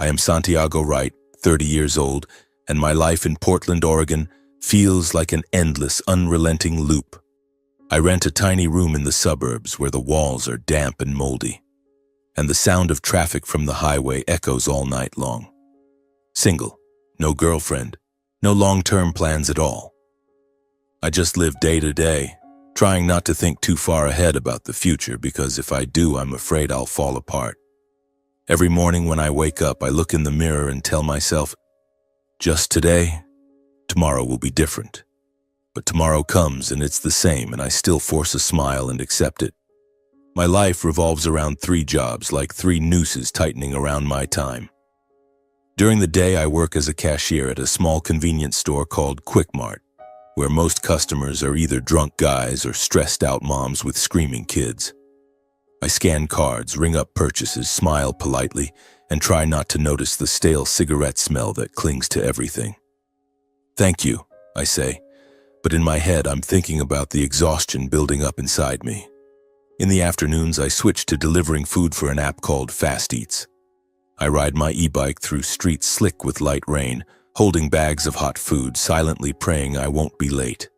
I am Santiago Wright, 30 years old, and my life in Portland, Oregon feels like an endless, unrelenting loop. I rent a tiny room in the suburbs where the walls are damp and moldy, and the sound of traffic from the highway echoes all night long. Single, no girlfriend, no long-term plans at all. I just live day to day, trying not to think too far ahead about the future because if I do, I'm afraid I'll fall apart. Every morning when I wake up, I look in the mirror and tell myself, just today, tomorrow will be different. But tomorrow comes and it's the same, and I still force a smile and accept it. My life revolves around 3 jobs, like 3 nooses tightening around my time. During the day, I work as a cashier at a small convenience store called Quick Mart, where most customers are either drunk guys or stressed-out moms with screaming kids. I scan cards, ring up purchases, smile politely, and try not to notice the stale cigarette smell that clings to everything. Thank you, I say, but in my head I'm thinking about the exhaustion building up inside me. In the afternoons, I switch to delivering food for an app called Fast Eats. I ride my e-bike through streets slick with light rain, holding bags of hot food, silently praying I won't be late.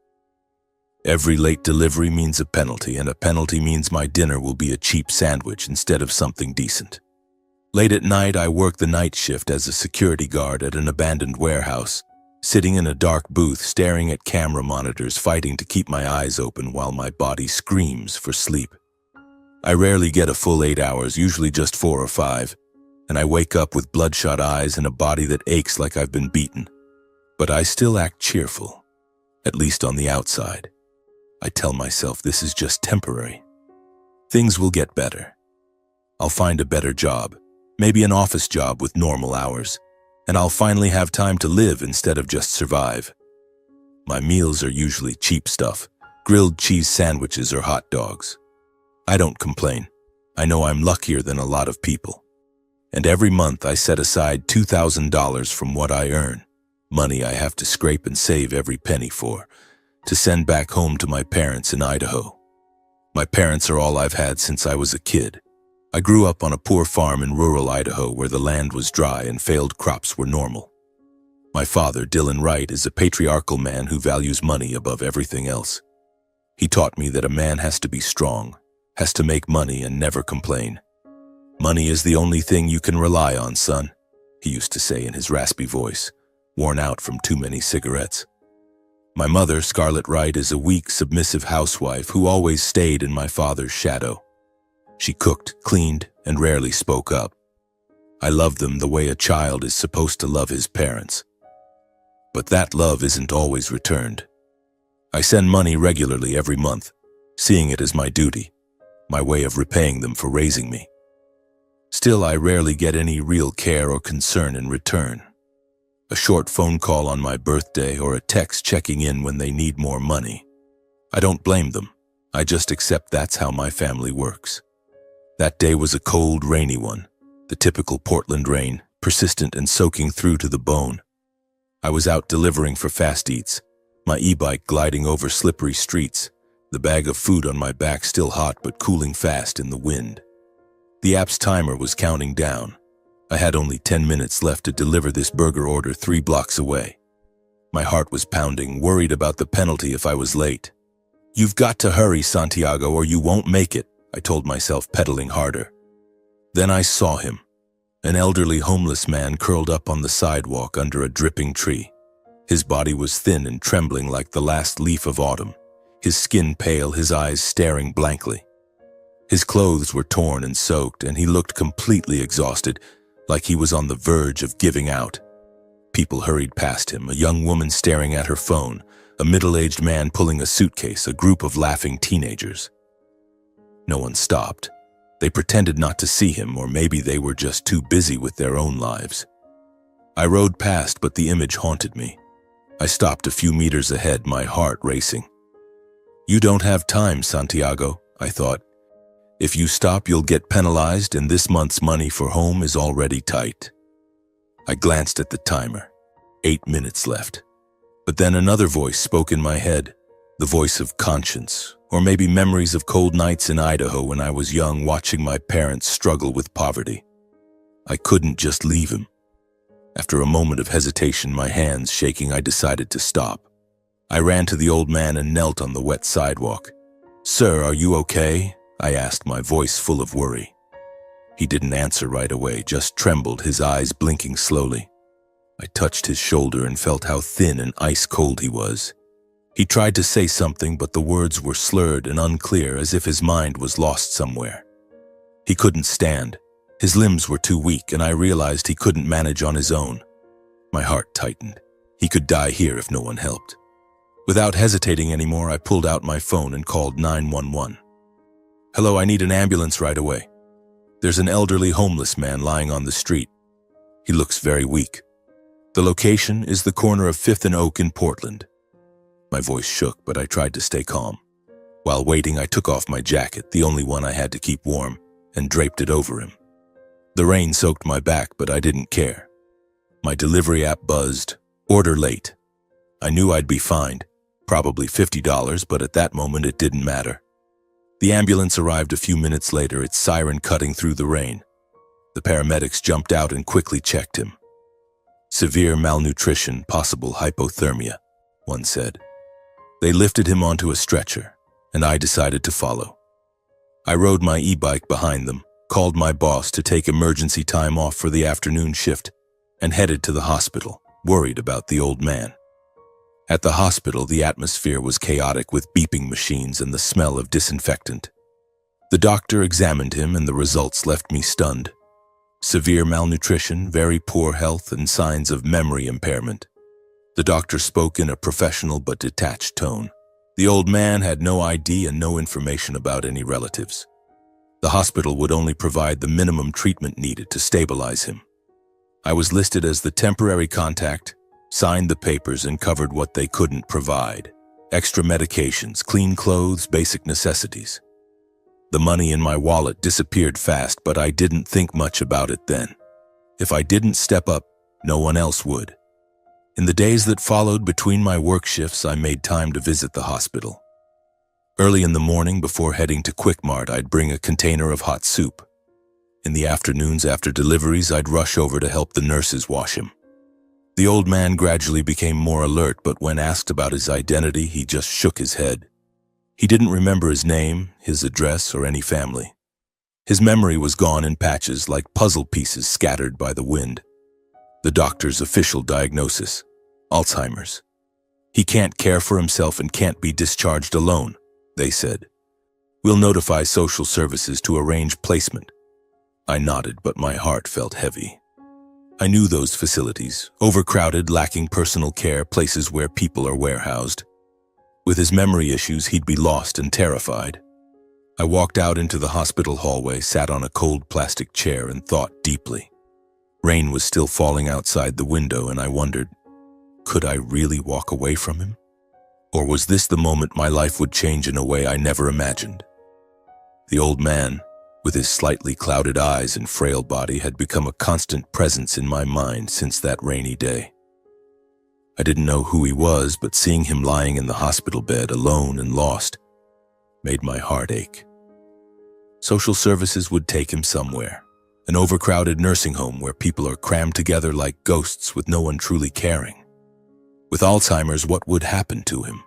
Every late delivery means a penalty, and a penalty means my dinner will be a cheap sandwich instead of something decent. Late at night, I work the night shift as a security guard at an abandoned warehouse, sitting in a dark booth staring at camera monitors, fighting to keep my eyes open while my body screams for sleep. I rarely get a full 8 hours, usually just 4 or 5, and I wake up with bloodshot eyes and a body that aches like I've been beaten. But I still act cheerful, at least on the outside. I tell myself this is just temporary. Things will get better. I'll find a better job, maybe an office job with normal hours, and I'll finally have time to live instead of just survive. My meals are usually cheap stuff, grilled cheese sandwiches or hot dogs. I don't complain. I know I'm luckier than a lot of people. And every month I set aside $2,000 from what I earn, money I have to scrape and save every penny for, to send back home to my parents in Idaho. My parents are all I've had since I was a kid. I grew up on a poor farm in rural Idaho where the land was dry and failed crops were normal. My father, Dylan Wright, is a patriarchal man who values money above everything else. He taught me that a man has to be strong, has to make money and never complain. Money is the only thing you can rely on, son, he used to say in his raspy voice, worn out from too many cigarettes. My mother, Scarlett Wright, is a weak, submissive housewife who always stayed in my father's shadow. She cooked, cleaned, and rarely spoke up. I loved them the way a child is supposed to love his parents. But that love isn't always returned. I send money regularly every month, seeing it as my duty, my way of repaying them for raising me. Still, I rarely get any real care or concern in return. A short phone call on my birthday or a text checking in when they need more money. I don't blame them. I just accept that's how my family works. That day was a cold, rainy one, the typical Portland rain, persistent and soaking through to the bone. I was out delivering for Fast Eats, my e-bike gliding over slippery streets, the bag of food on my back still hot but cooling fast in the wind. The app's timer was counting down. I had only 10 minutes left to deliver this burger order 3 blocks away. My heart was pounding, worried about the penalty if I was late. "You've got to hurry, Santiago, or you won't make it," I told myself, pedaling harder. Then I saw him, an elderly homeless man curled up on the sidewalk under a dripping tree. His body was thin and trembling like the last leaf of autumn, his skin pale, his eyes staring blankly. His clothes were torn and soaked, and he looked completely exhausted, like he was on the verge of giving out. People hurried past him, a young woman staring at her phone, a middle-aged man pulling a suitcase, a group of laughing teenagers. No one stopped. They pretended not to see him, or maybe they were just too busy with their own lives. I rode past, but the image haunted me. I stopped a few meters ahead, my heart racing. "You don't have time, Santiago," I thought. "If you stop, you'll get penalized, and this month's money for home is already tight." I glanced at the timer. 8 minutes left. But then another voice spoke in my head, the voice of conscience, or maybe memories of cold nights in Idaho when I was young, watching my parents struggle with poverty. I couldn't just leave him. After a moment of hesitation, my hands shaking, I decided to stop. I ran to the old man and knelt on the wet sidewalk. "Sir, are you okay?" I asked, my voice full of worry. He didn't answer right away, just trembled, his eyes blinking slowly. I touched his shoulder and felt how thin and ice-cold he was. He tried to say something, but the words were slurred and unclear, as if his mind was lost somewhere. He couldn't stand. His limbs were too weak, and I realized he couldn't manage on his own. My heart tightened. He could die here if no one helped. Without hesitating anymore, I pulled out my phone and called 911. "Hello, I need an ambulance right away. There's an elderly homeless man lying on the street. He looks very weak. The location is the corner of 5th and Oak in Portland." My voice shook, but I tried to stay calm. While waiting, I took off my jacket, the only one I had to keep warm, and draped it over him. The rain soaked my back, but I didn't care. My delivery app buzzed, "Order late." I knew I'd be fined, probably $50, but at that moment it didn't matter. The ambulance arrived a few minutes later, its siren cutting through the rain. The paramedics jumped out and quickly checked him. "Severe malnutrition, possible hypothermia," one said. They lifted him onto a stretcher, and I decided to follow. I rode my e-bike behind them, called my boss to take emergency time off for the afternoon shift, and headed to the hospital, worried about the old man. At the hospital, the atmosphere was chaotic with beeping machines and the smell of disinfectant. The doctor examined him, and the results left me stunned. Severe malnutrition, very poor health, and signs of memory impairment. The doctor spoke in a professional but detached tone. The old man had no ID and no information about any relatives. The hospital would only provide the minimum treatment needed to stabilize him. I was listed as the temporary contact, signed the papers, and covered what they couldn't provide. Extra medications, clean clothes, basic necessities. The money in my wallet disappeared fast, but I didn't think much about it then. If I didn't step up, no one else would. In the days that followed between my work shifts, I made time to visit the hospital. Early in the morning, before heading to Quick-Mart, I'd bring a container of hot soup. In the afternoons after deliveries, I'd rush over to help the nurses wash him. The old man gradually became more alert, but when asked about his identity, he just shook his head. He didn't remember his name, his address, or any family. His memory was gone in patches, like puzzle pieces scattered by the wind. The doctor's official diagnosis: Alzheimer's. "He can't care for himself and can't be discharged alone," they said. "We'll notify social services to arrange placement." I nodded, but my heart felt heavy. I knew those facilities, overcrowded, lacking personal care, places where people are warehoused. With his memory issues, he'd be lost and terrified. I walked out into the hospital hallway, sat on a cold plastic chair, and thought deeply. Rain was still falling outside the window, and I wondered, could I really walk away from him? Or was this the moment my life would change in a way I never imagined? The old man, with his slightly clouded eyes and frail body, had become a constant presence in my mind since that rainy day. I didn't know who he was, but seeing him lying in the hospital bed, alone and lost, made my heart ache. Social services would take him somewhere, an overcrowded nursing home where people are crammed together like ghosts with no one truly caring. With Alzheimer's, what would happen to him?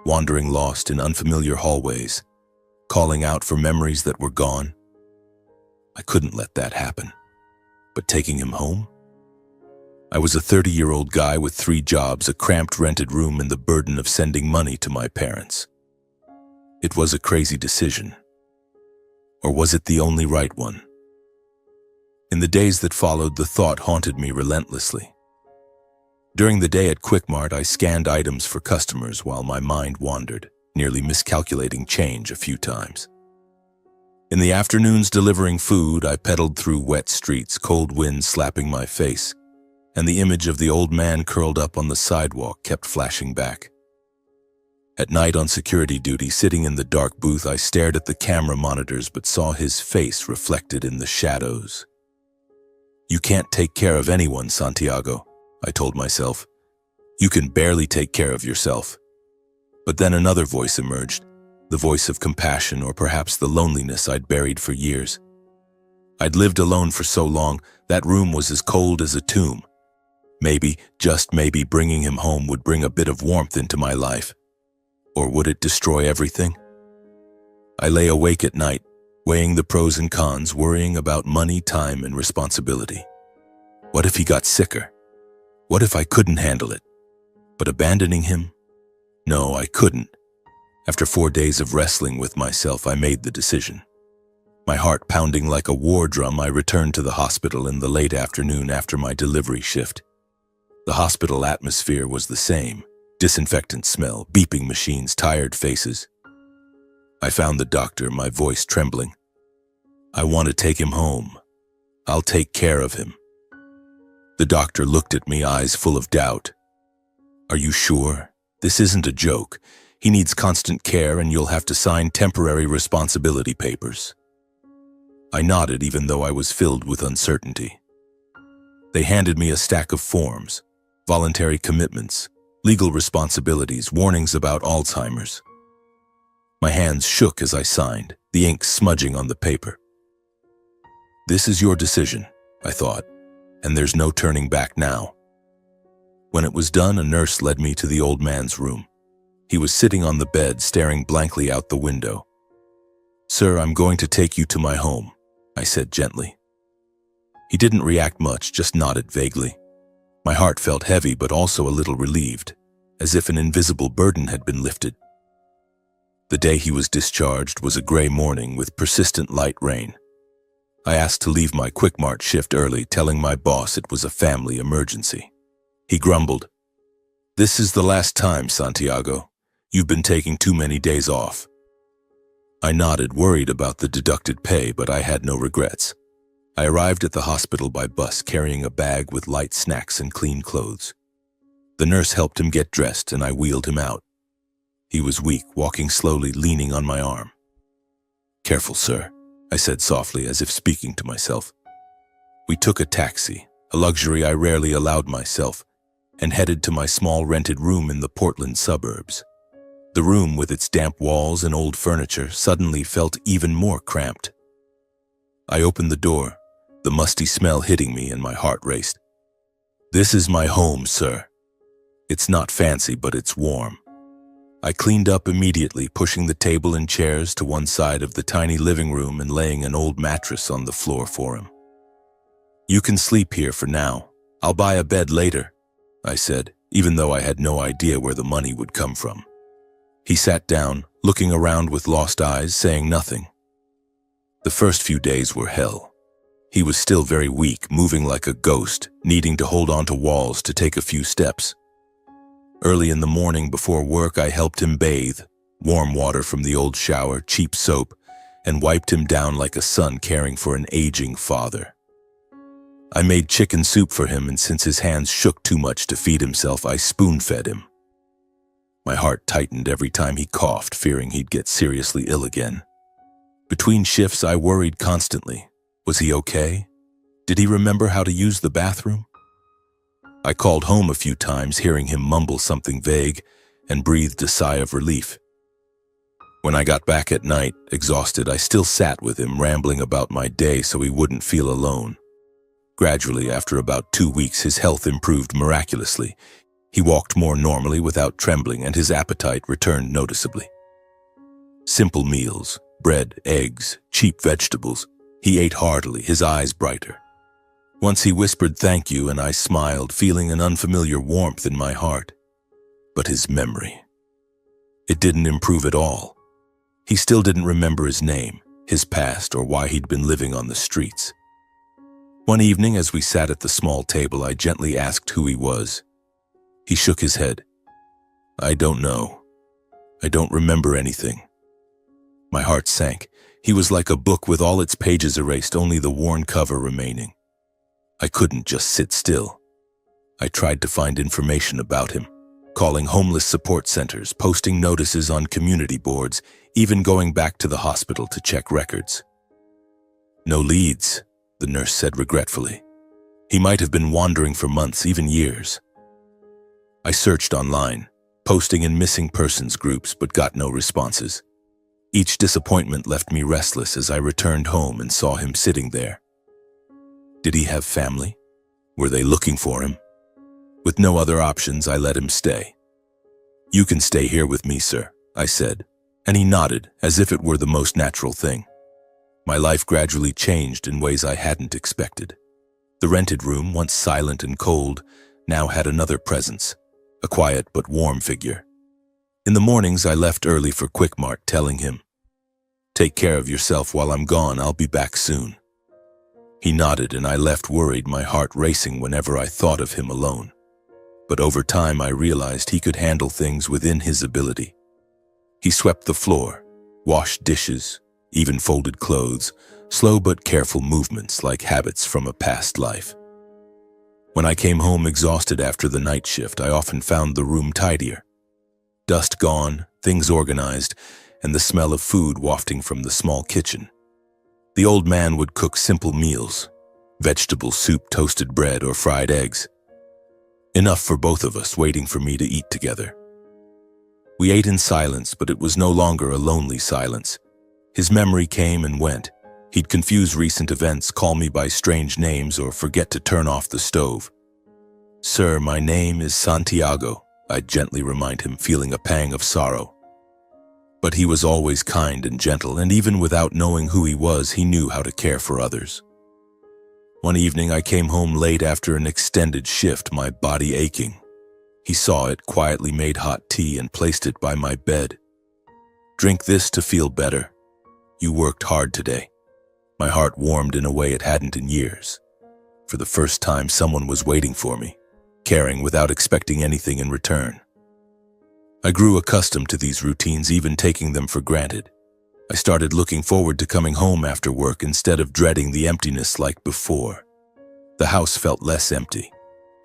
Wandering lost in unfamiliar hallways, calling out for memories that were gone. I couldn't let that happen. But taking him home? I was a 30-year-old guy with 3 jobs, a cramped rented room, and the burden of sending money to my parents. It was a crazy decision. Or was it the only right one? In the days that followed, the thought haunted me relentlessly. During the day at Quick-Mart, I scanned items for customers while my mind wandered, nearly miscalculating change a few times. In the afternoons delivering food, I pedaled through wet streets, cold winds slapping my face, and the image of the old man curled up on the sidewalk kept flashing back. At night on security duty, sitting in the dark booth, I stared at the camera monitors but saw his face reflected in the shadows. "You can't take care of anyone, Santiago," I told myself. "You can barely take care of yourself." But then another voice emerged, the voice of compassion, or perhaps the loneliness I'd buried for years. I'd lived alone for so long, that room was as cold as a tomb, Maybe, just maybe, bringing him home would bring a bit of warmth into my life. Or would it destroy everything? I lay awake at night, weighing the pros and cons, worrying about money, time, and responsibility. What if he got sicker? What if I couldn't handle it? But abandoning him? No, I couldn't. After 4 days of wrestling with myself, I made the decision. My heart pounding like a war drum, I returned to the hospital in the late afternoon after my delivery shift. The hospital atmosphere was the same. Disinfectant smell, beeping machines, tired faces. I found the doctor, my voice trembling. I want to take him home. I'll take care of him. The doctor looked at me, eyes full of doubt. Are you sure? This isn't a joke. He needs constant care and you'll have to sign temporary responsibility papers. I nodded even though I was filled with uncertainty. They handed me a stack of forms, voluntary commitments, legal responsibilities, warnings about Alzheimer's. My hands shook as I signed, the ink smudging on the paper. This is your decision, I thought, and there's no turning back now. When it was done, a nurse led me to the old man's room. He was sitting on the bed, staring blankly out the window. Sir, I'm going to take you to my home, I said gently. He didn't react much, just nodded vaguely. My heart felt heavy but also a little relieved, as if an invisible burden had been lifted. The day he was discharged was a gray morning with persistent light rain. I asked to leave my quick mart shift early, telling my boss it was a family emergency. He grumbled, "This is the last time, Santiago. You've been taking too many days off." I nodded, worried about the deducted pay, but I had no regrets. I arrived at the hospital by bus, carrying a bag with light snacks and clean clothes. The nurse helped him get dressed, and I wheeled him out. He was weak, walking slowly, leaning on my arm. "Careful, sir," I said softly, as if speaking to myself. We took a taxi, a luxury I rarely allowed myself, and headed to my small rented room in the Portland suburbs. The room, with its damp walls and old furniture, suddenly felt even more cramped. I opened the door, the musty smell hitting me, and my heart raced. "This is my home, sir. It's not fancy, but it's warm." I cleaned up immediately, pushing the table and chairs to one side of the tiny living room and laying an old mattress on the floor for him. "You can sleep here for now. I'll buy a bed later," I said, even though I had no idea where the money would come from. He sat down, looking around with lost eyes, saying nothing. The first few days were hell. He was still very weak, moving like a ghost, needing to hold onto walls to take a few steps. Early in the morning before work, I helped him bathe, warm water from the old shower, cheap soap, and wiped him down like a son caring for an aging father. I made chicken soup for him, and since his hands shook too much to feed himself, I spoon-fed him. My heart tightened every time he coughed, fearing he'd get seriously ill again. Between shifts, I worried constantly. Was he okay? Did he remember how to use the bathroom? I called home a few times, hearing him mumble something vague, and breathed a sigh of relief. When I got back at night, exhausted, I still sat with him, rambling about my day so he wouldn't feel alone. Gradually, after about 2 weeks, his health improved miraculously. He walked more normally without trembling, and his appetite returned noticeably. Simple meals, bread, eggs, cheap vegetables. He ate heartily, his eyes brighter. Once he whispered thank you, and I smiled, feeling an unfamiliar warmth in my heart. But his memory. It didn't improve at all. He still didn't remember his name, his past, or why he'd been living on the streets. One evening, as we sat at the small table, I gently asked who he was. He shook his head. "I don't know. I don't remember anything." My heart sank. He was like a book with all its pages erased, only the worn cover remaining. I couldn't just sit still. I tried to find information about him, calling homeless support centers, posting notices on community boards, even going back to the hospital to check records. "No leads," the nurse said regretfully. "He might have been wandering for months, even years." I searched online, posting in missing persons groups, but got no responses. Each disappointment left me restless as I returned home and saw him sitting there. Did he have family? Were they looking for him? With no other options, I let him stay. "You can stay here with me, sir," I said, and he nodded as if it were the most natural thing. My life gradually changed in ways I hadn't expected. The rented room, once silent and cold, now had another presence, a quiet but warm figure. In the mornings, I left early for Quick Mart, telling him, "Take care of yourself while I'm gone, I'll be back soon." He nodded and I left worried, my heart racing whenever I thought of him alone. But over time I realized he could handle things within his ability. He swept the floor, washed dishes, even folded clothes, slow but careful movements like habits from a past life. When I came home exhausted after the night shift, I often found the room tidier. Dust gone, things organized, and the smell of food wafting from the small kitchen. The old man would cook simple meals, vegetable soup, toasted bread, or fried eggs. Enough for both of us, waiting for me to eat together. We ate in silence, but it was no longer a lonely silence. His memory came and went. He'd confuse recent events, call me by strange names, or forget to turn off the stove. "Sir, my name is Santiago," I'd gently remind him, feeling a pang of sorrow. But he was always kind and gentle, and even without knowing who he was, he knew how to care for others. One evening, I came home late after an extended shift, my body aching. He saw it, quietly made hot tea, and placed it by my bed. "Drink this to feel better. You worked hard today." My heart warmed in a way it hadn't in years. For the first time, someone was waiting for me, caring without expecting anything in return. I grew accustomed to these routines, even taking them for granted. I started looking forward to coming home after work instead of dreading the emptiness like before. The house felt less empty.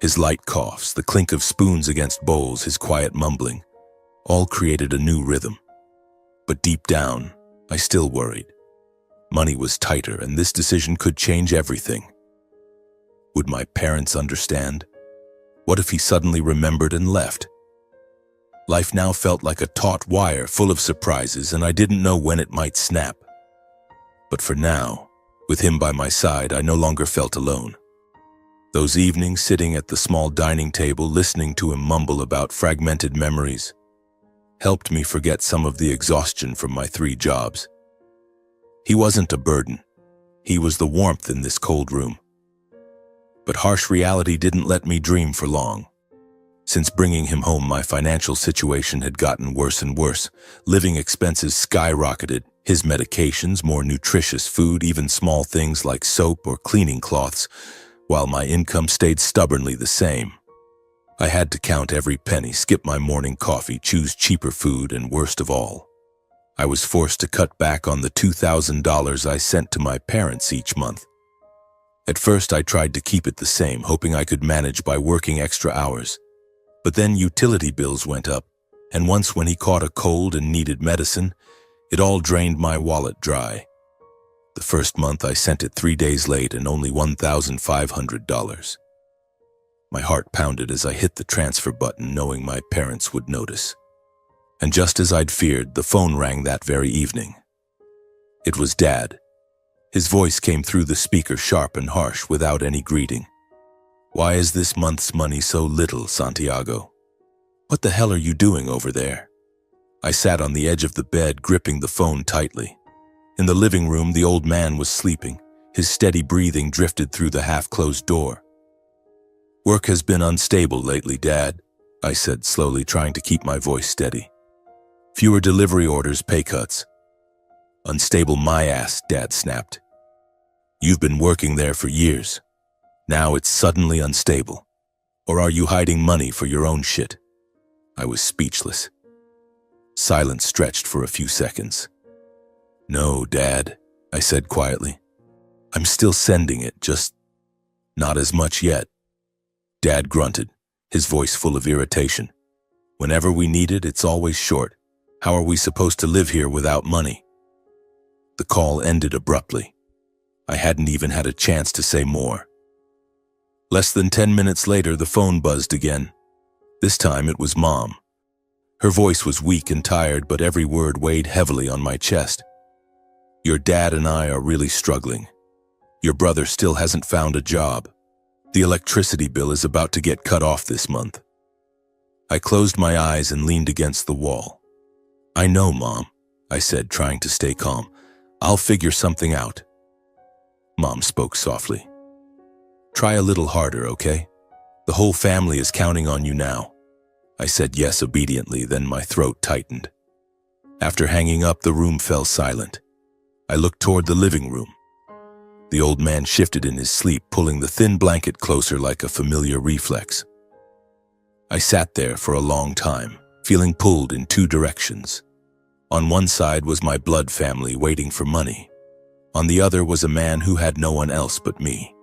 His light coughs, the clink of spoons against bowls, his quiet mumbling, all created a new rhythm. But deep down, I still worried. Money was tighter, and this decision could change everything. Would my parents understand? What if he suddenly remembered and left? Life now felt like a taut wire full of surprises, and I didn't know when it might snap. But for now, with him by my side, I no longer felt alone. Those evenings sitting at the small dining table, listening to him mumble about fragmented memories, helped me forget some of the exhaustion from my 3 jobs. He wasn't a burden. He was the warmth in this cold room. But harsh reality didn't let me dream for long. Since bringing him home, my financial situation had gotten worse and worse. Living expenses skyrocketed, his medications, more nutritious food, even small things like soap or cleaning cloths, while my income stayed stubbornly the same. I had to count every penny, skip my morning coffee, choose cheaper food, and worst of all, I was forced to cut back on the $2,000 I sent to my parents each month. At first, I tried to keep it the same, hoping I could manage by working extra hours. But then utility bills went up, and once when he caught a cold and needed medicine, it all drained my wallet dry. The first month I sent it 3 days late and only $1,500. My heart pounded as I hit the transfer button, knowing my parents would notice. And just as I'd feared, the phone rang that very evening. It was Dad. His voice came through the speaker, sharp and harsh, without any greeting. "Why is this month's money so little, Santiago? What the hell are you doing over there?" I sat on the edge of the bed, gripping the phone tightly. In the living room, the old man was sleeping. His steady breathing drifted through the half-closed door. "Work has been unstable lately, Dad," I said slowly, trying to keep my voice steady. "Fewer delivery orders, pay cuts." "Unstable my ass," Dad snapped. "You've been working there for years. Now it's suddenly unstable. Or are you hiding money for your own shit?" I was speechless. Silence stretched for a few seconds. "No, Dad," I said quietly. "I'm still sending it, just not as much yet." Dad grunted, his voice full of irritation. "Whenever we need it, it's always short. How are we supposed to live here without money?" The call ended abruptly. I hadn't even had a chance to say more. Less than 10 minutes later, the phone buzzed again. This time it was Mom. Her voice was weak and tired, but every word weighed heavily on my chest. "Your dad and I are really struggling. Your brother still hasn't found a job. The electricity bill is about to get cut off this month. I closed my eyes and leaned against the wall. I know, Mom, I said, trying to stay calm. I'll figure something out. Mom spoke softly. Try a little harder, okay? The whole family is counting on you now. I said yes obediently, then my throat tightened. After hanging up, the room fell silent. I looked toward the living room. The old man shifted in his sleep, pulling the thin blanket closer like a familiar reflex. I sat there for a long time, feeling pulled in two directions. On one side was my blood family waiting for money. On the other was a man who had no one else but me.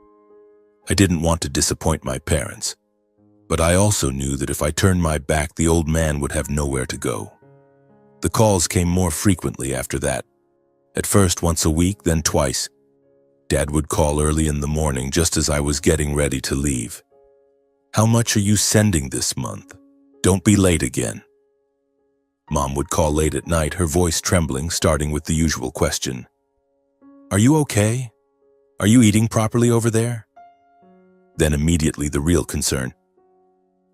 I didn't want to disappoint my parents, but I also knew that if I turned my back, the old man would have nowhere to go. The calls came more frequently after that. At first once a week, then twice. Dad would call early in the morning just as I was getting ready to leave. How much are you sending this month? Don't be late again. Mom would call late at night, her voice trembling, starting with the usual question. Are you okay? Are you eating properly over there? Then immediately the real concern.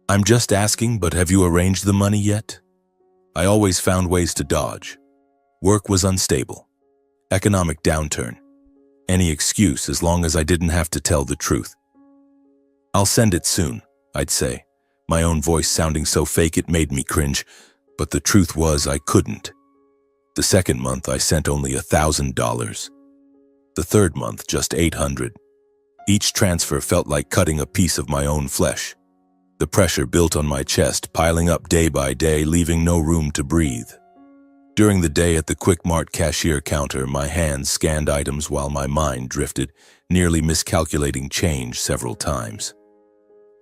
I'm just asking, but have you arranged the money yet? I always found ways to dodge. Work was unstable. Economic downturn. Any excuse as long as I didn't have to tell the truth. I'll send it soon, I'd say, my own voice sounding so fake it made me cringe, but the truth was I couldn't. The second month I sent only $1,000. The third month just $800. Each transfer felt like cutting a piece of my own flesh. The pressure built on my chest, piling up day by day, leaving no room to breathe. During the day at the Quick Mart cashier counter, my hands scanned items while my mind drifted, nearly miscalculating change several times.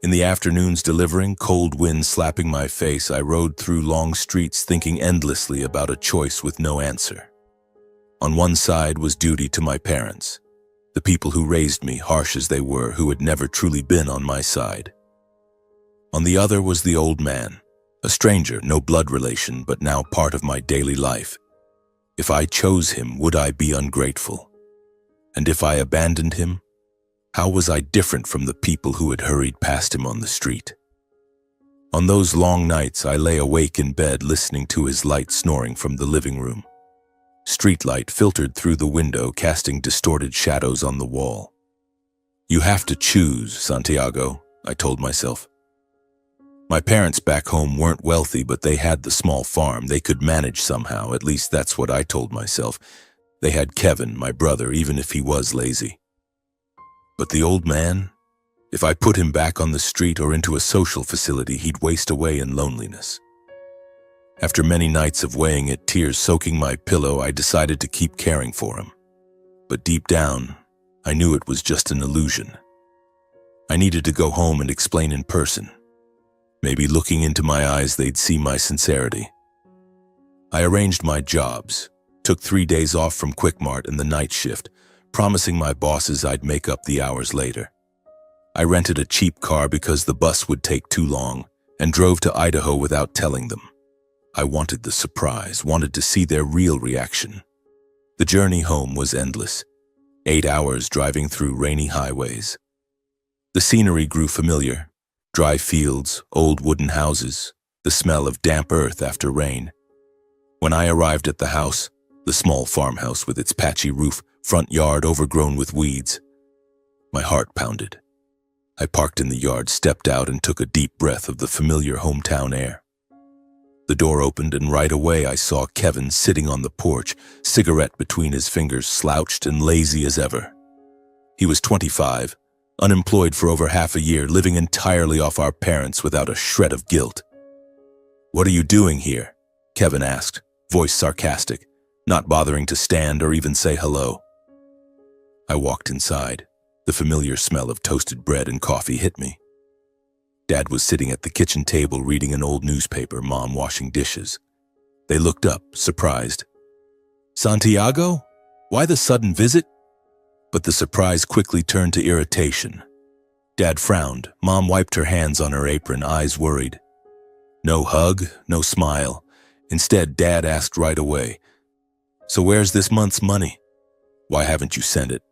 In the afternoons delivering, cold wind slapping my face, I rode through long streets thinking endlessly about a choice with no answer. On one side was duty to my parents, the people who raised me, harsh as they were, who had never truly been on my side. On the other was the old man, a stranger, no blood relation, but now part of my daily life. If I chose him, would I be ungrateful? And if I abandoned him, how was I different from the people who had hurried past him on the street? On those long nights, I lay awake in bed listening to his light snoring from the living room. Streetlight filtered through the window, casting distorted shadows on the wall. You have to choose, Santiago, I told myself. My parents back home weren't wealthy, but they had the small farm. They could manage somehow, at least that's what I told myself. They had Kevin, my brother, even if he was lazy. But the old man, if I put him back on the street or into a social facility, he'd waste away in loneliness. After many nights of weighing it, tears soaking my pillow, I decided to keep caring for him. But deep down, I knew it was just an illusion. I needed to go home and explain in person. Maybe looking into my eyes, they'd see my sincerity. I arranged my jobs, took 3 days off from Quick Mart and the night shift, promising my bosses I'd make up the hours later. I rented a cheap car because the bus would take too long and drove to Idaho without telling them. I wanted the surprise, wanted to see their real reaction. The journey home was endless, 8 hours driving through rainy highways. The scenery grew familiar. Dry fields, old wooden houses, the smell of damp earth after rain. When I arrived at the house, the small farmhouse with its patchy roof, front yard overgrown with weeds, my heart pounded. I parked in the yard, stepped out, and took a deep breath of the familiar hometown air. The door opened, and right away I saw Kevin sitting on the porch, cigarette between his fingers, slouched and lazy as ever. He was 25, unemployed for over half a year, living entirely off our parents without a shred of guilt. "What are you doing here?" Kevin asked, voice sarcastic, not bothering to stand or even say hello. I walked inside. The familiar smell of toasted bread and coffee hit me. Dad was sitting at the kitchen table reading an old newspaper, Mom washing dishes. They looked up, surprised. "Santiago? Why the sudden visit?" But the surprise quickly turned to irritation. Dad frowned. Mom wiped her hands on her apron, eyes worried. No hug, no smile. Instead, Dad asked right away, "So where's this month's money? Why haven't you sent it?"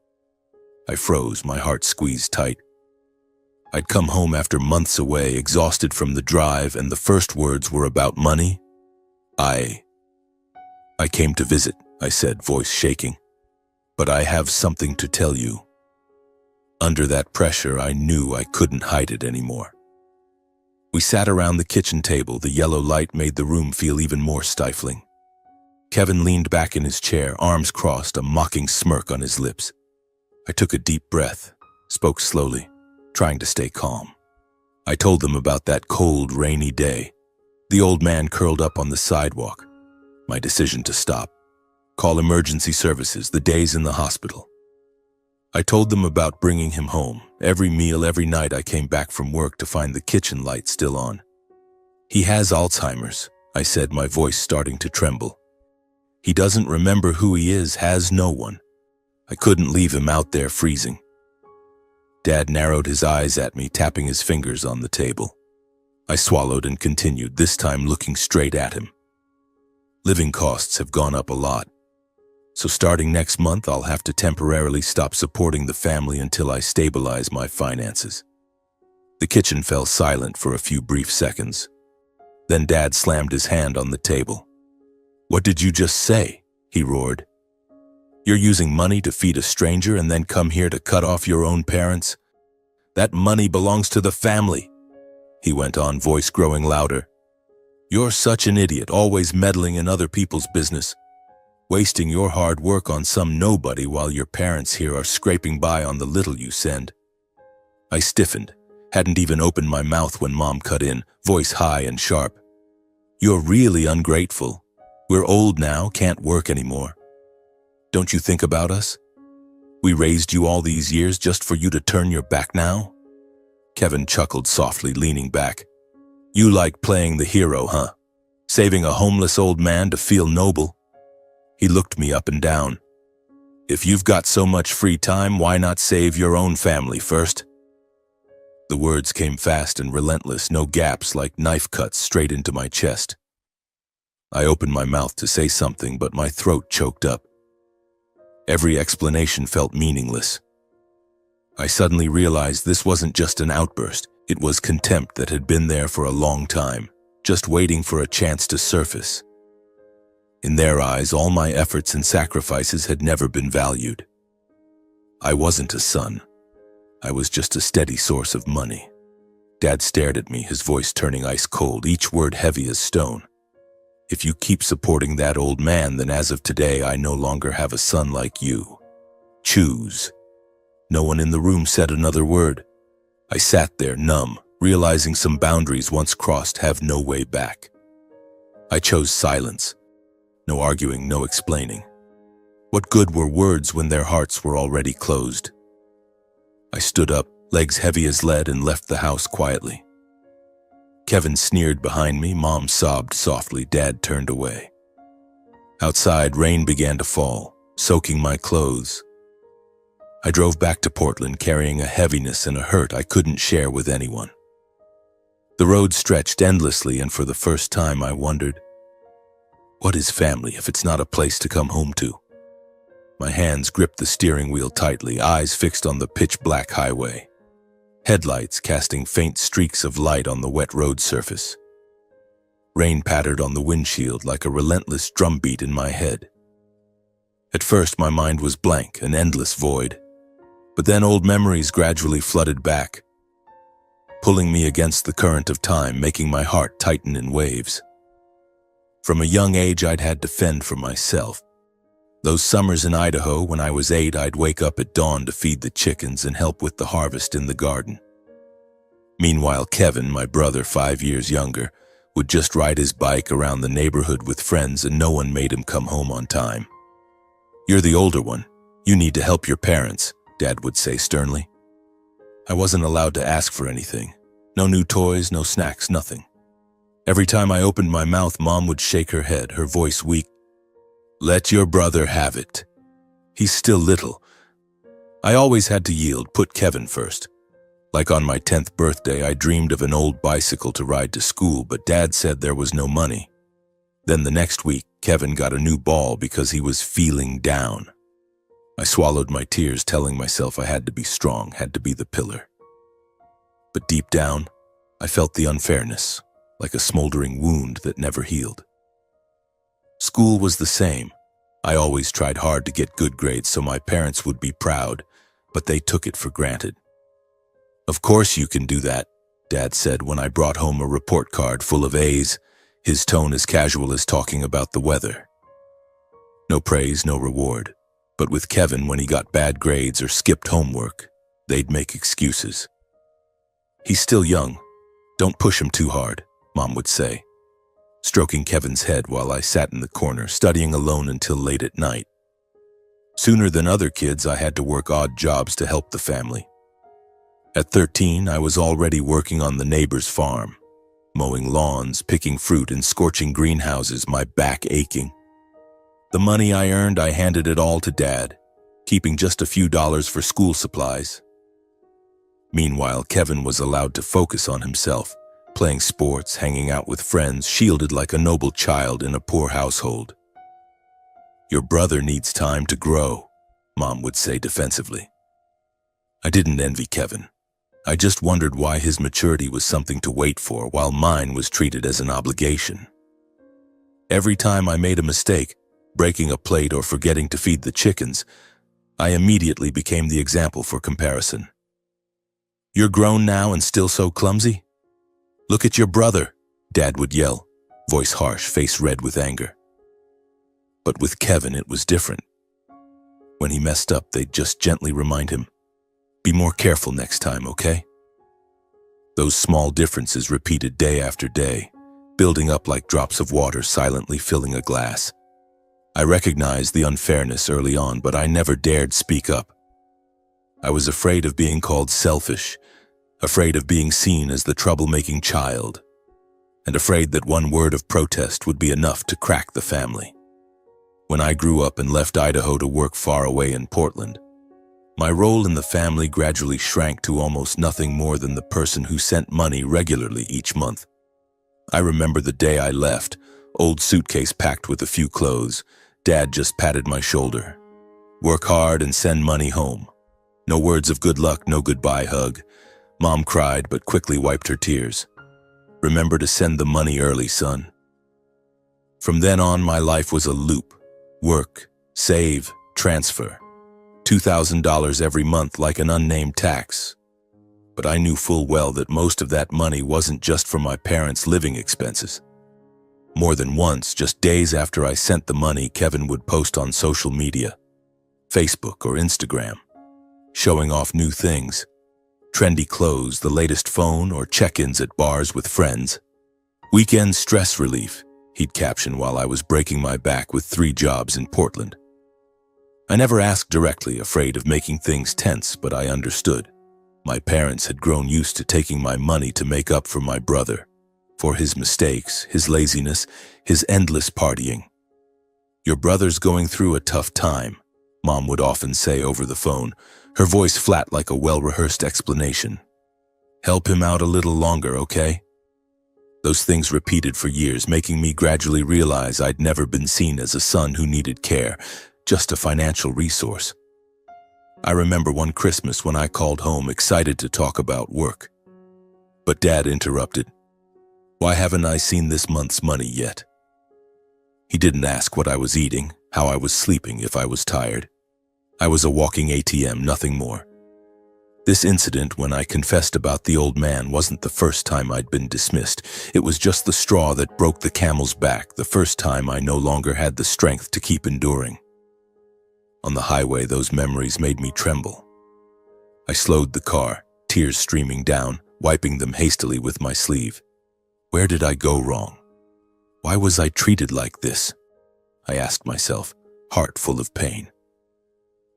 I froze, my heart squeezed tight. I'd come home after months away, exhausted from the drive, and the first words were about money. I came to visit, I said, voice shaking. But I have something to tell you. Under that pressure, I knew I couldn't hide it anymore. We sat around the kitchen table. The yellow light made the room feel even more stifling. Kevin leaned back in his chair, arms crossed, a mocking smirk on his lips. I took a deep breath, spoke slowly, trying to stay calm. I told them about that cold, rainy day, the old man curled up on the sidewalk, my decision to stop, call emergency services, the days in the hospital. I told them about bringing him home, every meal, every night I came back from work to find the kitchen light still on. He has Alzheimer's, I said, my voice starting to tremble. He doesn't remember who he is, has no one. I couldn't leave him out there freezing. Dad narrowed his eyes at me, tapping his fingers on the table. I swallowed and continued, this time looking straight at him. Living costs have gone up a lot. So starting next month, I'll have to temporarily stop supporting the family until I stabilize my finances. The kitchen fell silent for a few brief seconds. Then Dad slammed his hand on the table. "What did you just say?" he roared. "You're using money to feed a stranger and then come here to cut off your own parents? That money belongs to the family," he went on, voice growing louder. "You're such an idiot, always meddling in other people's business, wasting your hard work on some nobody while your parents here are scraping by on the little you send." I stiffened, hadn't even opened my mouth when Mom cut in, voice high and sharp. "You're really ungrateful. We're old now, can't work anymore. Don't you think about us? We raised you all these years just for you to turn your back now?" Kevin chuckled softly, leaning back. "You like playing the hero, huh? Saving a homeless old man to feel noble?" He looked me up and down. "If you've got so much free time, why not save your own family first?" The words came fast and relentless, no gaps, like knife cuts straight into my chest. I opened my mouth to say something, but my throat choked up. Every explanation felt meaningless. I suddenly realized this wasn't just an outburst. It was contempt that had been there for a long time, just waiting for a chance to surface. In their eyes, all my efforts and sacrifices had never been valued. I wasn't a son. I was just a steady source of money. Dad stared at me, his voice turning ice cold, each word heavy as stone. "If you keep supporting that old man, then as of today, I no longer have a son like you. Choose." No one in the room said another word. I sat there, numb, realizing some boundaries once crossed have no way back. I chose silence. No arguing, no explaining. What good were words when their hearts were already closed? I stood up, legs heavy as lead, and left the house quietly. Kevin sneered behind me, Mom sobbed softly, Dad turned away. Outside, rain began to fall, soaking my clothes. I drove back to Portland carrying a heaviness and a hurt I couldn't share with anyone. The road stretched endlessly, and for the first time I wondered, what is family if it's not a place to come home to? My hands gripped the steering wheel tightly, eyes fixed on the pitch-black highway. Headlights casting faint streaks of light on the wet road surface. Rain pattered on the windshield like a relentless drumbeat in my head. At first, my mind was blank, an endless void. But then old memories gradually flooded back, pulling me against the current of time, making my heart tighten in waves. From a young age, I'd had to fend for myself. Those summers in Idaho, when I was 8, I'd wake up at dawn to feed the chickens and help with the harvest in the garden. Meanwhile, Kevin, my brother 5 years younger, would just ride his bike around the neighborhood with friends, and no one made him come home on time. "You're the older one. You need to help your parents," Dad would say sternly. I wasn't allowed to ask for anything. No new toys, no snacks, nothing. Every time I opened my mouth, Mom would shake her head, her voice weak. "Let your brother have it. He's still little." I always had to yield, put Kevin first. Like on my 10th birthday, I dreamed of an old bicycle to ride to school, but Dad said there was no money. Then the next week, Kevin got a new ball because he was feeling down. I swallowed my tears, telling myself I had to be strong, had to be the pillar. But deep down, I felt the unfairness, like a smoldering wound that never healed. School was the same. I always tried hard to get good grades so my parents would be proud, but they took it for granted. "Of course you can do that," Dad said when I brought home a report card full of A's, his tone as casual as talking about the weather. No praise, no reward. But with Kevin, when he got bad grades or skipped homework, they'd make excuses. "He's still young. Don't push him too hard," Mom would say, stroking Kevin's head while I sat in the corner, studying alone until late at night. Sooner than other kids, I had to work odd jobs to help the family. At 13, I was already working on the neighbor's farm, mowing lawns, picking fruit, and scorching greenhouses, my back aching. The money I earned, I handed it all to Dad, keeping just a few dollars for school supplies. Meanwhile, Kevin was allowed to focus on himself, playing sports, hanging out with friends, shielded like a noble child in a poor household. "Your brother needs time to grow," Mom would say defensively. I didn't envy Kevin. I just wondered why his maturity was something to wait for while mine was treated as an obligation. Every time I made a mistake, breaking a plate or forgetting to feed the chickens, I immediately became the example for comparison. "You're grown now and still so clumsy? Look at your brother," Dad would yell, voice harsh, face red with anger. But with Kevin, it was different. When he messed up, they'd just gently remind him, "Be more careful next time, okay?" Those small differences repeated day after day, building up like drops of water silently filling a glass. I recognized the unfairness early on, but I never dared speak up. I was afraid of being called selfish, afraid of being seen as the troublemaking child, and afraid that one word of protest would be enough to crack the family. When I grew up and left Idaho to work far away in Portland, my role in the family gradually shrank to almost nothing more than the person who sent money regularly each month. I remember the day I left, old suitcase packed with a few clothes. Dad just patted my shoulder. "Work hard and send money home." No words of good luck, no goodbye hug. Mom cried but quickly wiped her tears. "Remember to send the money early, son." From then on, my life was a loop. Work, save, transfer. $2,000 every month like an unnamed tax. But I knew full well that most of that money wasn't just for my parents' living expenses. More than once, just days after I sent the money, Kevin would post on social media, Facebook or Instagram, showing off new things, trendy clothes, the latest phone, or check-ins at bars with friends. "Weekend stress relief," he'd caption while I was breaking my back with 3 jobs in Portland. I never asked directly, afraid of making things tense, but I understood. My parents had grown used to taking my money to make up for my brother, for his mistakes, his laziness, his endless partying. "Your brother's going through a tough time," Mom would often say over the phone, her voice flat like a well-rehearsed explanation. "Help him out a little longer, okay?" Those things repeated for years, making me gradually realize I'd never been seen as a son who needed care, just a financial resource. I remember one Christmas when I called home excited to talk about work. But Dad interrupted. "Why haven't I seen this month's money yet?" He didn't ask what I was eating, how I was sleeping, if I was tired. I was a walking ATM, nothing more. This incident, when I confessed about the old man, wasn't the first time I'd been dismissed. It was just the straw that broke the camel's back, the first time I no longer had the strength to keep enduring. On the highway, those memories made me tremble. I slowed the car, tears streaming down, wiping them hastily with my sleeve. Where did I go wrong? Why was I treated like this? I asked myself, heart full of pain.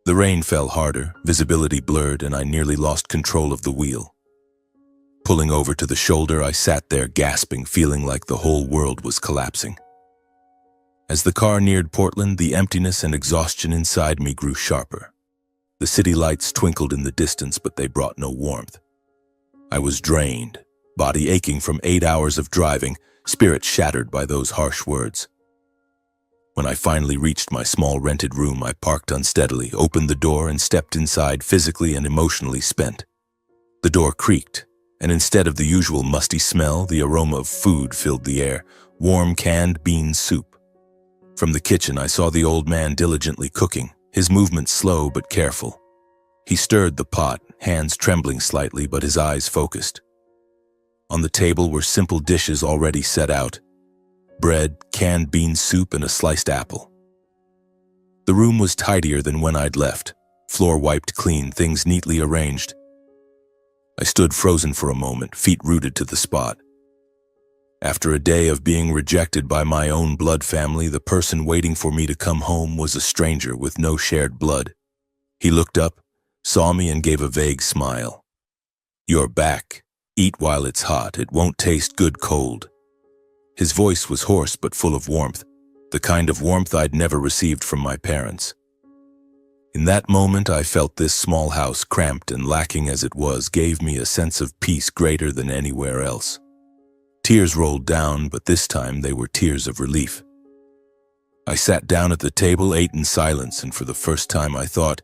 The rain fell harder, visibility blurred, and I nearly lost control of the wheel. Pulling over to the shoulder, I sat there gasping, feeling like the whole world was collapsing. As the car neared Portland, the emptiness and exhaustion inside me grew sharper. The city lights twinkled in the distance, but they brought no warmth. I was drained, body aching from 8 hours of driving, spirit shattered by those harsh words. When I finally reached my small rented room, I parked unsteadily, opened the door, and stepped inside, physically and emotionally spent. The door creaked, and instead of the usual musty smell, the aroma of food filled the air, warm canned bean soup. From the kitchen, I saw the old man diligently cooking, his movements slow but careful. He stirred the pot, hands trembling slightly but his eyes focused. On the table were simple dishes already set out: bread, canned bean soup, and a sliced apple. The room was tidier than when I'd left, floor wiped clean, things neatly arranged. I stood frozen for a moment, feet rooted to the spot. After a day of being rejected by my own blood family, the person waiting for me to come home was a stranger with no shared blood. He looked up, saw me, and gave a vague smile. "You're back. Eat while it's hot. It won't taste good cold." His voice was hoarse but full of warmth, the kind of warmth I'd never received from my parents. In that moment, I felt this small house, cramped and lacking as it was, gave me a sense of peace greater than anywhere else. Tears rolled down, but this time they were tears of relief. I sat down at the table, ate in silence, and for the first time I thought,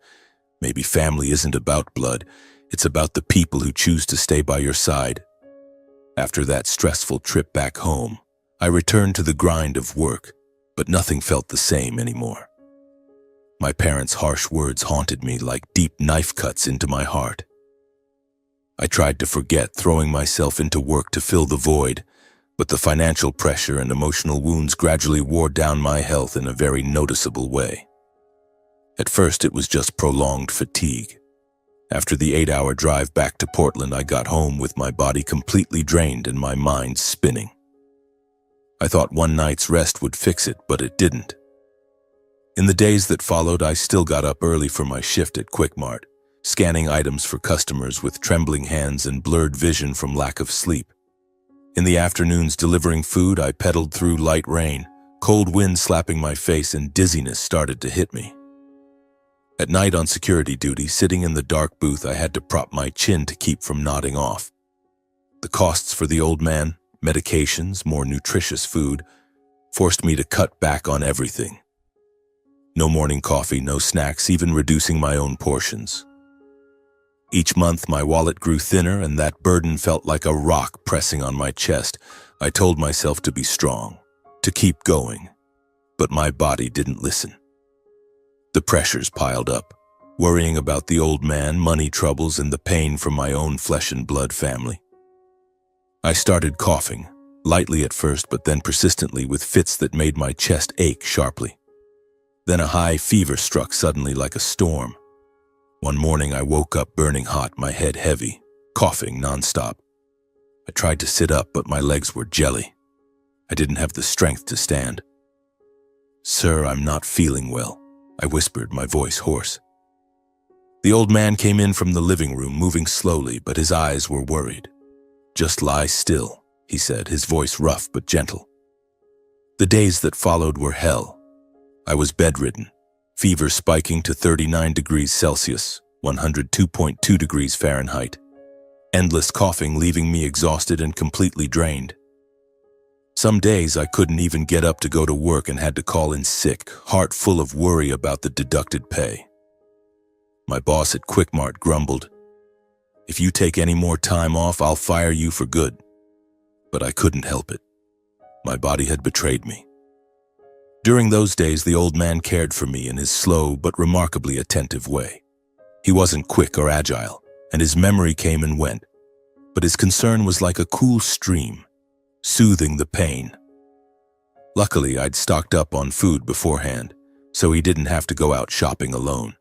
maybe family isn't about blood, it's about the people who choose to stay by your side. After that stressful trip back home, I returned to the grind of work, but nothing felt the same anymore. My parents' harsh words haunted me like deep knife cuts into my heart. I tried to forget, throwing myself into work to fill the void, but the financial pressure and emotional wounds gradually wore down my health in a very noticeable way. At first, it was just prolonged fatigue. After the 8-hour drive back to Portland, I got home with my body completely drained and my mind spinning. I thought one night's rest would fix it, but it didn't. In the days that followed, I still got up early for my shift at Quick Mart, scanning items for customers with trembling hands and blurred vision from lack of sleep. In the afternoons, delivering food, I pedaled through light rain, cold wind slapping my face, and dizziness started to hit me. At night on security duty, sitting in the dark booth, I had to prop my chin to keep from nodding off. The costs for the old man, medications, more nutritious food, forced me to cut back on everything. No morning coffee, no snacks, even reducing my own portions. Each month, my wallet grew thinner, and that burden felt like a rock pressing on my chest. I told myself to be strong, to keep going, but my body didn't listen. The pressures piled up, worrying about the old man, money troubles, and the pain from my own flesh and blood family. I started coughing, lightly at first, but then persistently, with fits that made my chest ache sharply. Then a high fever struck suddenly like a storm. One morning I woke up burning hot, my head heavy, coughing nonstop. I tried to sit up, but my legs were jelly. I didn't have the strength to stand. "Sir, I'm not feeling well," I whispered, my voice hoarse. The old man came in from the living room, moving slowly, but his eyes were worried. "Just lie still," he said, his voice rough but gentle. The days that followed were hell. I was bedridden, fever spiking to 39 degrees Celsius, 102.2 degrees Fahrenheit. Endless coughing leaving me exhausted and completely drained. Some days I couldn't even get up to go to work and had to call in sick, heart full of worry about the deducted pay. My boss at Quick Mart grumbled, "If you take any more time off, I'll fire you for good." But I couldn't help it. My body had betrayed me. During those days, the old man cared for me in his slow but remarkably attentive way. He wasn't quick or agile, and his memory came and went, but his concern was like a cool stream, soothing the pain. Luckily, I'd stocked up on food beforehand, so he didn't have to go out shopping alone.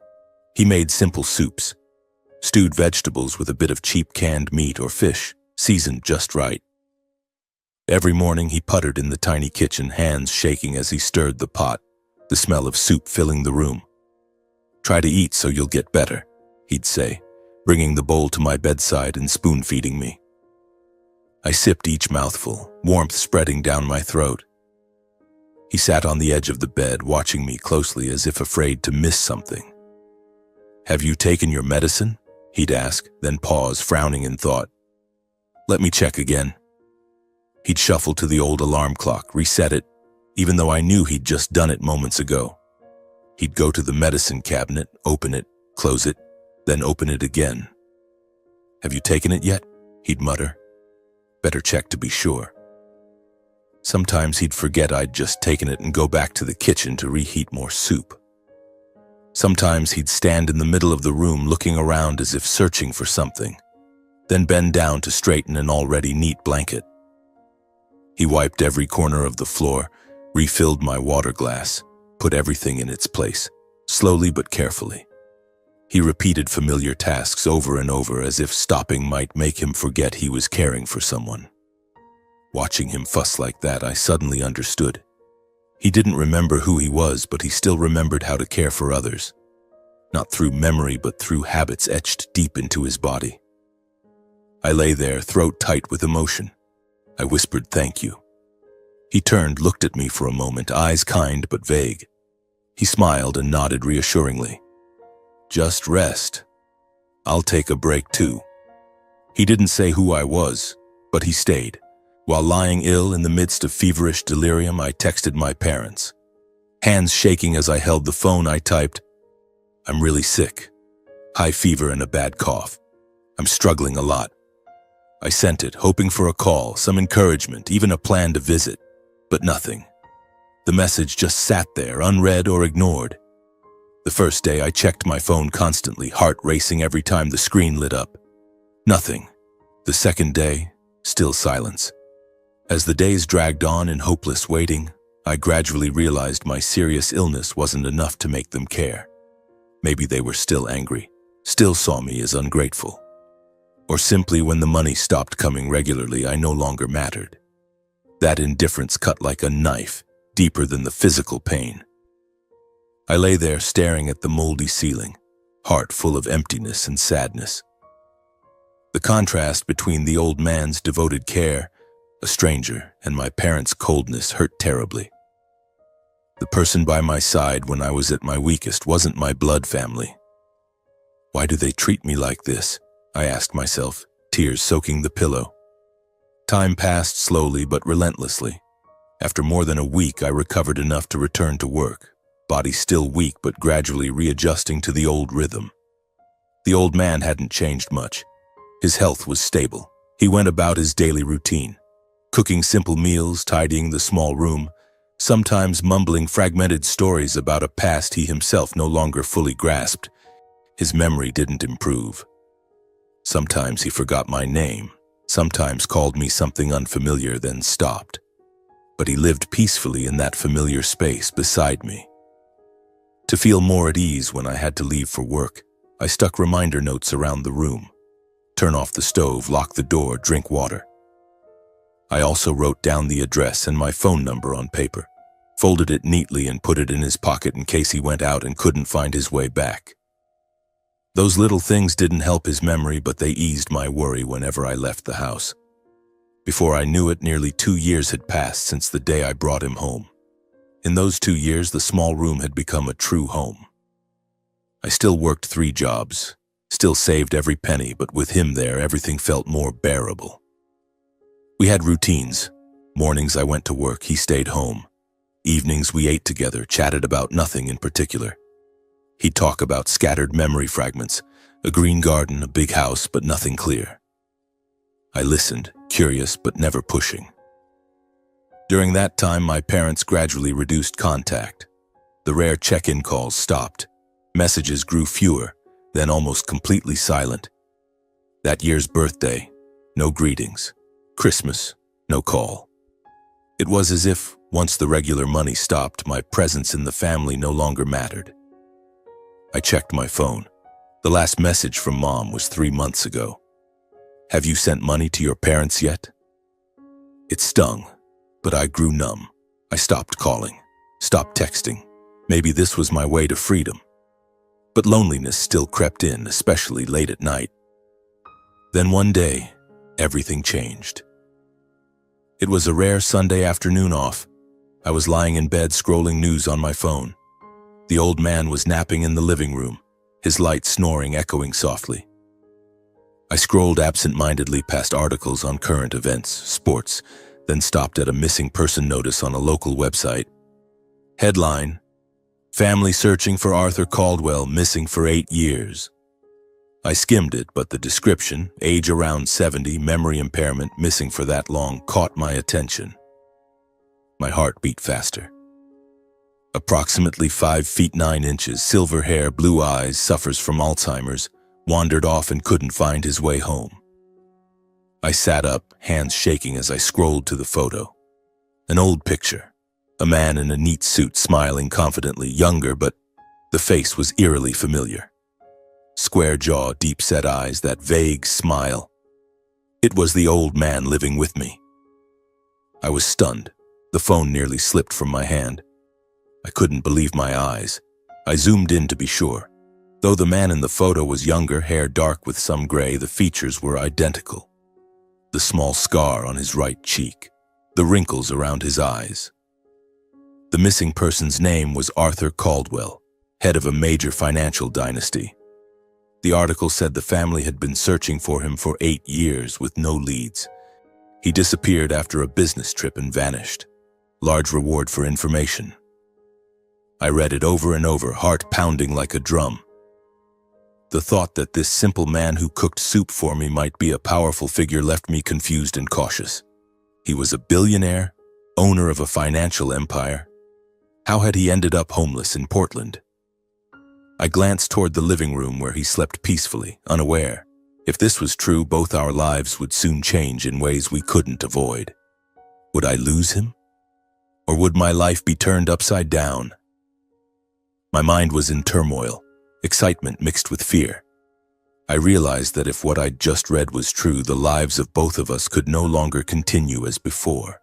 He made simple soups, stewed vegetables with a bit of cheap canned meat or fish, seasoned just right. Every morning he puttered in the tiny kitchen, hands shaking as he stirred the pot, the smell of soup filling the room. "Try to eat so you'll get better," he'd say, bringing the bowl to my bedside and spoon-feeding me. I sipped each mouthful, warmth spreading down my throat. He sat on the edge of the bed, watching me closely as if afraid to miss something. "Have you taken your medicine?" he'd ask, then pause, frowning in thought. "Let me check again." He'd shuffle to the old alarm clock, reset it, even though I knew he'd just done it moments ago. He'd go to the medicine cabinet, open it, close it, then open it again. "Have you taken it yet?" he'd mutter. Better check to be sure. Sometimes he'd forget I'd just taken it and go back to the kitchen to reheat more soup. Sometimes he'd stand in the middle of the room looking around as if searching for something, then bend down to straighten an already neat blanket. He wiped every corner of the floor, refilled my water glass, put everything in its place, slowly but carefully. He repeated familiar tasks over and over as if stopping might make him forget he was caring for someone. Watching him fuss like that, I suddenly understood. He didn't remember who he was, but he still remembered how to care for others. Not through memory, but through habits etched deep into his body. I lay there, throat tight with emotion. I whispered thank you. He turned, looked at me for a moment, eyes kind but vague. He smiled and nodded reassuringly. Just rest. I'll take a break too. He didn't say who I was, but he stayed. While lying ill in the midst of feverish delirium, I texted my parents. Hands shaking as I held the phone, I typed, "I'm really sick. High fever and a bad cough. I'm struggling a lot." I sent it, hoping for a call, some encouragement, even a plan to visit, but nothing. The message just sat there, unread or ignored. The first day I checked my phone constantly, heart racing every time the screen lit up. Nothing. The second day, still silence. As the days dragged on in hopeless waiting, I gradually realized my serious illness wasn't enough to make them care. Maybe they were still angry, still saw me as ungrateful. Or simply when the money stopped coming regularly, I no longer mattered. That indifference cut like a knife, deeper than the physical pain. I lay there staring at the moldy ceiling, heart full of emptiness and sadness. The contrast between the old man's devoted care, a stranger, and my parents' coldness hurt terribly. The person by my side when I was at my weakest wasn't my blood family. Why do they treat me like this? I asked myself, tears soaking the pillow. Time passed slowly but relentlessly. After more than a week, I recovered enough to return to work, body still weak but gradually readjusting to the old rhythm. The old man hadn't changed much. His health was stable. He went about his daily routine, cooking simple meals, tidying the small room, sometimes mumbling fragmented stories about a past he himself no longer fully grasped. His memory didn't improve. Sometimes he forgot my name, sometimes called me something unfamiliar, then stopped. But he lived peacefully in that familiar space beside me. To feel more at ease when I had to leave for work, I stuck reminder notes around the room. Turn off the stove, lock the door, drink water. I also wrote down the address and my phone number on paper, folded it neatly and put it in his pocket in case he went out and couldn't find his way back. Those little things didn't help his memory, but they eased my worry whenever I left the house. Before I knew it, nearly 2 years had passed since the day I brought him home. In those 2 years, the small room had become a true home. I still worked 3 jobs, still saved every penny, but with him there, everything felt more bearable. We had routines. Mornings I went to work, he stayed home. Evenings we ate together, chatted about nothing in particular. He'd talk about scattered memory fragments, a green garden, a big house, but nothing clear. I listened, curious but never pushing. During that time, my parents gradually reduced contact. The rare check-in calls stopped. Messages grew fewer, then almost completely silent. That year's birthday, no greetings. Christmas, no call. It was as if, once the regular money stopped, my presence in the family no longer mattered. I checked my phone. The last message from Mom was 3 months ago. "Have you sent money to your parents yet?" It stung, but I grew numb. I stopped calling, stopped texting. Maybe this was my way to freedom. But loneliness still crept in, especially late at night. Then one day, everything changed. It was a rare Sunday afternoon off. I was lying in bed scrolling news on my phone. The old man was napping in the living room, his light snoring echoing softly. I scrolled absent-mindedly past articles on current events, sports, then stopped at a missing person notice on a local website. Headline: "Family searching for Arthur Caldwell, missing for 8 years." I skimmed it, but the description, age around 70, memory impairment, missing for that long, caught my attention. My heart beat faster. Approximately 5 feet 9 inches, silver hair, blue eyes, suffers from Alzheimer's, wandered off and couldn't find his way home. I sat up, hands shaking as I scrolled to the photo. An old picture. A man in a neat suit smiling confidently, younger, but the face was eerily familiar. Square jaw, deep-set eyes, that vague smile. It was the old man living with me. I was stunned. The phone nearly slipped from my hand. I couldn't believe my eyes. I zoomed in to be sure. Though the man in the photo was younger, hair dark with some gray, the features were identical. The small scar on his right cheek, the wrinkles around his eyes. The missing person's name was Arthur Caldwell, head of a major financial dynasty. The article said the family had been searching for him for 8 years with no leads. He disappeared after a business trip and vanished. Large reward for information. I read it over and over, heart pounding like a drum. The thought that this simple man who cooked soup for me might be a powerful figure left me confused and cautious. He was a billionaire, owner of a financial empire. How had he ended up homeless in Portland? I glanced toward the living room where he slept peacefully, unaware. If this was true, both our lives would soon change in ways we couldn't avoid. Would I lose him? Or would my life be turned upside down? My mind was in turmoil, excitement mixed with fear. I realized that if what I'd just read was true, the lives of both of us could no longer continue as before.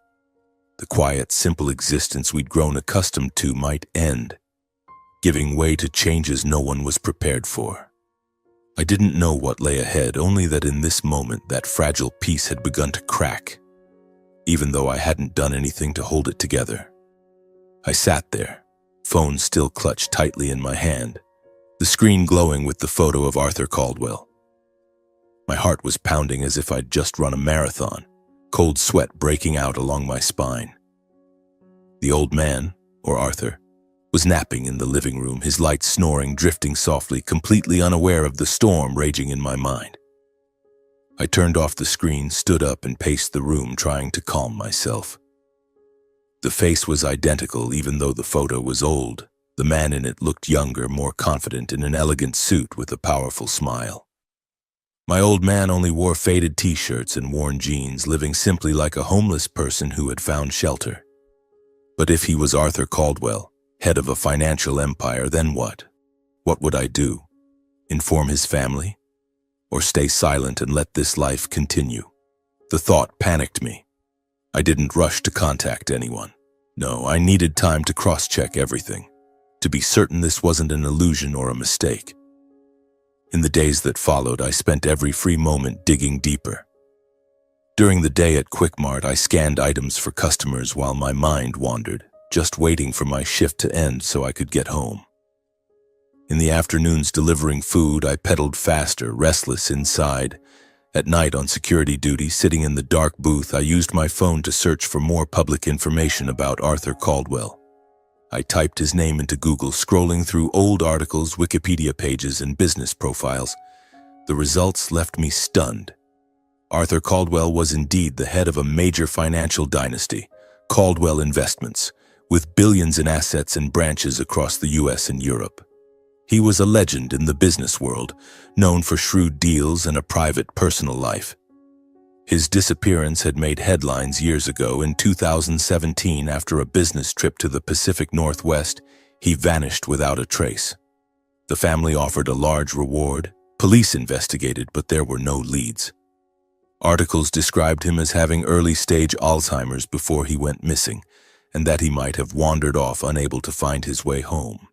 The quiet, simple existence we'd grown accustomed to might end, giving way to changes no one was prepared for. I didn't know what lay ahead, only that in this moment that fragile piece had begun to crack, even though I hadn't done anything to hold it together. I sat there, phone still clutched tightly in my hand, the screen glowing with the photo of Arthur Caldwell. My heart was pounding as if I'd just run a marathon, cold sweat breaking out along my spine. The old man, or Arthur, was napping in the living room, his light snoring, drifting softly, completely unaware of the storm raging in my mind. I turned off the screen, stood up, and paced the room, trying to calm myself. The face was identical, even though the photo was old. The man in it looked younger, more confident, in an elegant suit with a powerful smile. My old man only wore faded t-shirts and worn jeans, living simply like a homeless person who had found shelter. But if he was Arthur Caldwell, head of a financial empire, then what? What would I do? Inform his family? Or stay silent and let this life continue? The thought panicked me. I didn't rush to contact anyone. No, I needed time to cross-check everything, to be certain this wasn't an illusion or a mistake. In the days that followed, I spent every free moment digging deeper. During the day at Quickmart, I scanned items for customers while my mind wandered, just waiting for my shift to end so I could get home. In the afternoons delivering food, I pedaled faster, restless inside. At night on security duty, sitting in the dark booth, I used my phone to search for more public information about Arthur Caldwell. I typed his name into Google, scrolling through old articles, Wikipedia pages, and business profiles. The results left me stunned. Arthur Caldwell was indeed the head of a major financial dynasty, Caldwell Investments, with billions in assets and branches across the US and Europe. He was a legend in the business world, known for shrewd deals and a private personal life. His disappearance had made headlines years ago. In 2017, after a business trip to the Pacific Northwest, he vanished without a trace. The family offered a large reward. Police investigated, but there were no leads. Articles described him as having early-stage Alzheimer's before he went missing, and that he might have wandered off, unable to find his way home.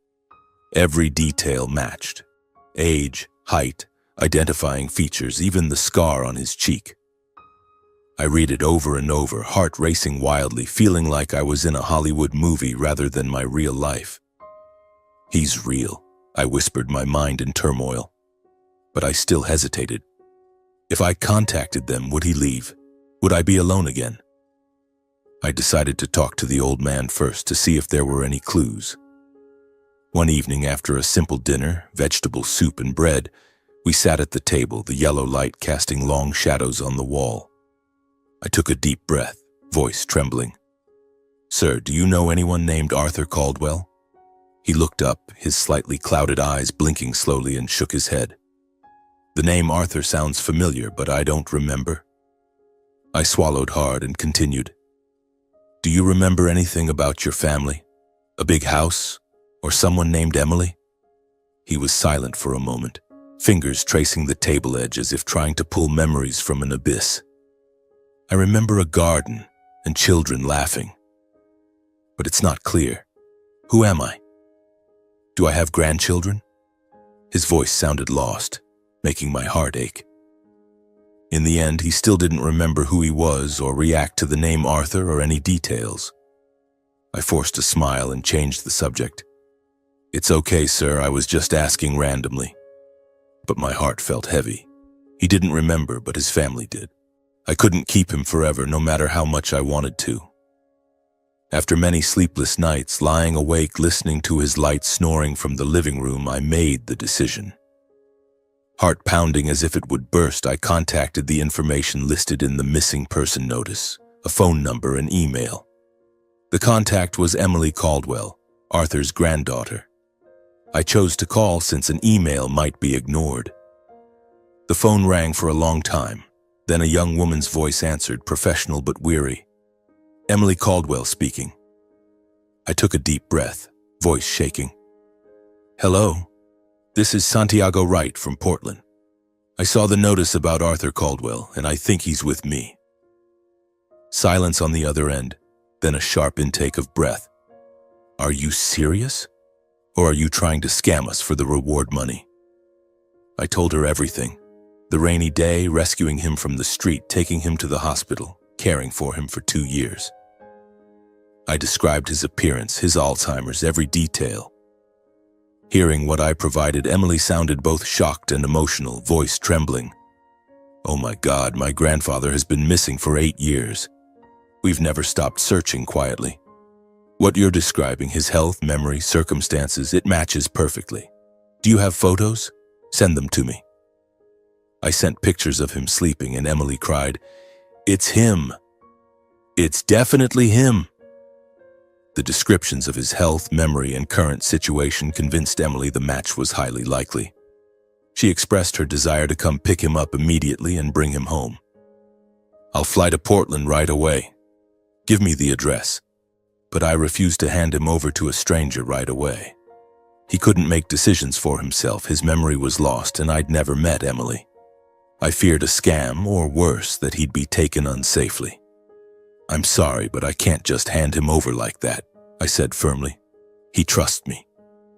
Every detail matched. Age, height, identifying features, even the scar on his cheek. I read it over and over, heart racing wildly, feeling like I was in a Hollywood movie rather than my real life. He's real, I whispered, my mind in turmoil. But I still hesitated. If I contacted them, would he leave? Would I be alone again? I decided to talk to the old man first to see if there were any clues. One evening, after a simple dinner, vegetable soup and bread, We sat at the table, the yellow light casting long shadows on the wall. I took a deep breath, voice trembling. "Sir, do you know anyone named Arthur Caldwell?" He looked up, his slightly clouded eyes blinking slowly, and shook his head. "The name Arthur sounds familiar, but I don't remember." I swallowed hard and continued. "Do you remember anything about your family? A big house? Or someone named Emily?" He was silent for a moment, fingers tracing the table edge as if trying to pull memories from an abyss. "I remember a garden and children laughing. But it's not clear. Who am I? Do I have grandchildren?" His voice sounded lost, making my heart ache. In the end, he still didn't remember who he was or react to the name Arthur or any details. I forced a smile and changed the subject. "It's okay, sir, I was just asking randomly." But my heart felt heavy. He didn't remember, but his family did. I couldn't keep him forever, no matter how much I wanted to. After many sleepless nights, lying awake listening to his light snoring from the living room, I made the decision. Heart pounding as if it would burst, I contacted the information listed in the missing person notice, a phone number and email. The contact was Emily Caldwell, Arthur's granddaughter. I chose to call since an email might be ignored. The phone rang for a long time. Then a young woman's voice answered, professional but weary. "Emily Caldwell speaking." I took a deep breath, voice shaking. "Hello, this is Santiago Wright from Portland. I saw the notice about Arthur Caldwell, and I think he's with me." Silence on the other end, then a sharp intake of breath. "Are you serious? Or are you trying to scam us for the reward money?" I told her everything. The rainy day, rescuing him from the street, taking him to the hospital, caring for him for 2 years. I described his appearance, his Alzheimer's, every detail. Hearing what I provided, Emily sounded both shocked and emotional, voice trembling. "Oh my God, my grandfather has been missing for 8 years. We've never stopped searching quietly. What you're describing, his health, memory, circumstances, it matches perfectly. Do you have photos? Send them to me." I sent pictures of him sleeping, and Emily cried, "It's him. It's definitely him." The descriptions of his health, memory, and current situation convinced Emily the match was highly likely. She expressed her desire to come pick him up immediately and bring him home. "I'll fly to Portland right away. Give me the address." But I refused to hand him over to a stranger right away. He couldn't make decisions for himself, his memory was lost, and I'd never met Emily. I feared a scam, or worse, that he'd be taken unsafely. "I'm sorry, but I can't just hand him over like that," I said firmly. "He trusts me.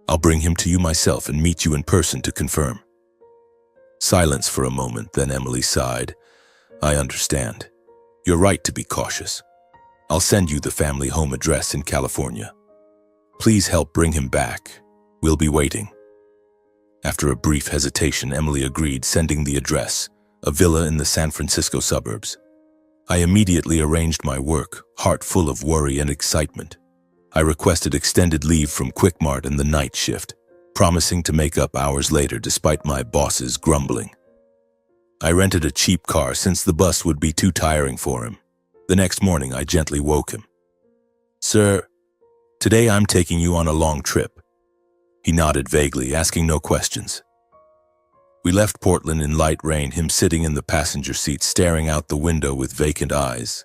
I'll bring him to you myself and meet you in person to confirm." Silence for a moment, then Emily sighed. "I understand. You're right to be cautious. I'll send you the family home address in California. Please help bring him back. We'll be waiting." After a brief hesitation, Emily agreed, sending the address, a villa in the San Francisco suburbs. I immediately arranged my work, heart full of worry and excitement. I requested extended leave from Quickmart and the night shift, promising to make up hours later despite my boss's grumbling. I rented a cheap car since the bus would be too tiring for him. The next morning, I gently woke him. "Sir, today I'm taking you on a long trip." He nodded vaguely, asking no questions. We left Portland in light rain, him sitting in the passenger seat staring out the window with vacant eyes.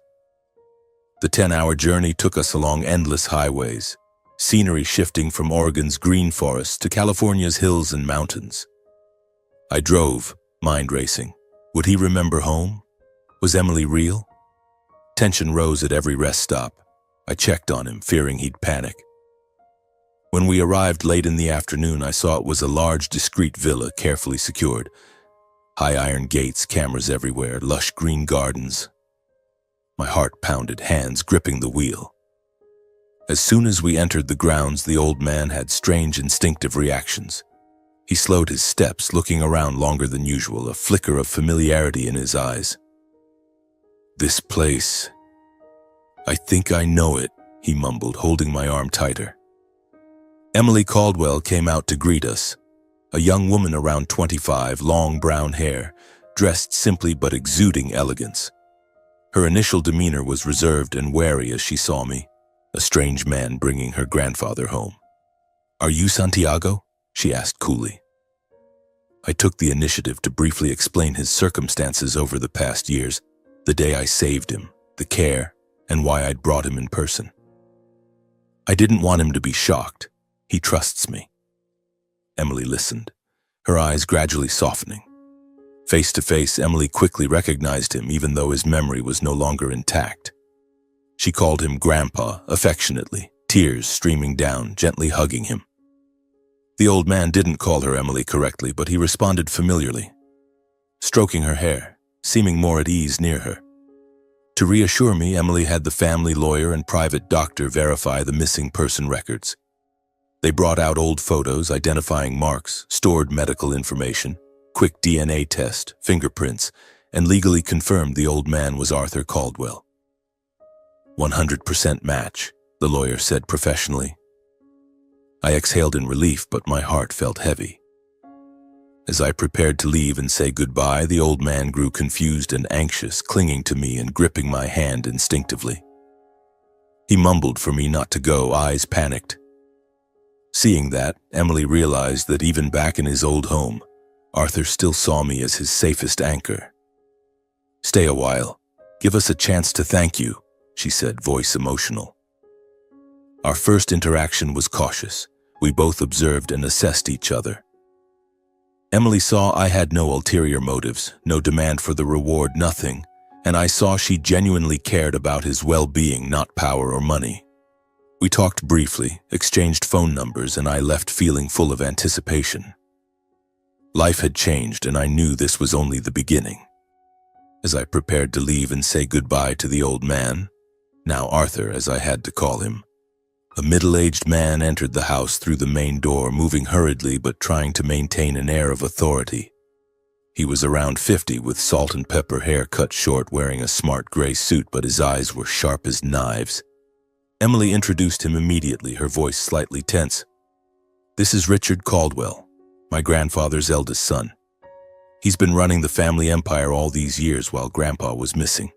The 10-hour journey took us along endless highways, scenery shifting from Oregon's green forests to California's hills and mountains. I drove, mind racing. Would he remember home? Was Emily real? Tension rose at every rest stop. I checked on him, fearing he'd panic. When we arrived late in the afternoon, I saw it was a large, discreet villa, carefully secured. High iron gates, cameras everywhere, lush green gardens. My heart pounded, hands gripping the wheel. As soon as we entered the grounds, the old man had strange, instinctive reactions. He slowed his steps, looking around longer than usual, a flicker of familiarity in his eyes. "This place. I think I know it," he mumbled, holding my arm tighter. Emily Caldwell came out to greet us. A young woman around 25, long brown hair, dressed simply but exuding elegance. Her initial demeanor was reserved and wary as she saw me, a strange man bringing her grandfather home. "Are you Santiago?" she asked coolly. I took the initiative to briefly explain his circumstances over the past years, the day I saved him, the care, and why I'd brought him in person. I didn't want him to be shocked. He trusts me. Emily listened, her eyes gradually softening. Face to face, Emily quickly recognized him even though his memory was no longer intact. She called him Grandpa affectionately, tears streaming down, gently hugging him. The old man didn't call her Emily correctly, but he responded familiarly, stroking her hair, seeming more at ease near her. To reassure me, Emily had the family lawyer and private doctor verify the missing person records. They brought out old photos identifying marks, stored medical information, quick DNA test, fingerprints, and legally confirmed the old man was Arthur Caldwell. 100% match, the lawyer said professionally. I exhaled in relief, but my heart felt heavy. As I prepared to leave and say goodbye, the old man grew confused and anxious, clinging to me and gripping my hand instinctively. He mumbled for me not to go, eyes panicked. Seeing that, Emily realized that even back in his old home, Arthur still saw me as his safest anchor. "Stay a while. Give us a chance to thank you," she said, voice emotional. Our first interaction was cautious. We both observed and assessed each other. Emily saw I had no ulterior motives, no demand for the reward, nothing, and I saw she genuinely cared about his well-being, not power or money. We talked briefly, exchanged phone numbers, and I left feeling full of anticipation. Life had changed, and I knew this was only the beginning. As I prepared to leave and say goodbye to the old man, now Arthur as I had to call him, a middle-aged man entered the house through the main door, moving hurriedly but trying to maintain an air of authority. He was around 50 with salt and pepper hair cut short, wearing a smart gray suit, but his eyes were sharp as knives. Emily introduced him immediately, her voice slightly tense. "This is Richard Caldwell, my grandfather's eldest son. He's been running the family empire all these years while Grandpa was missing."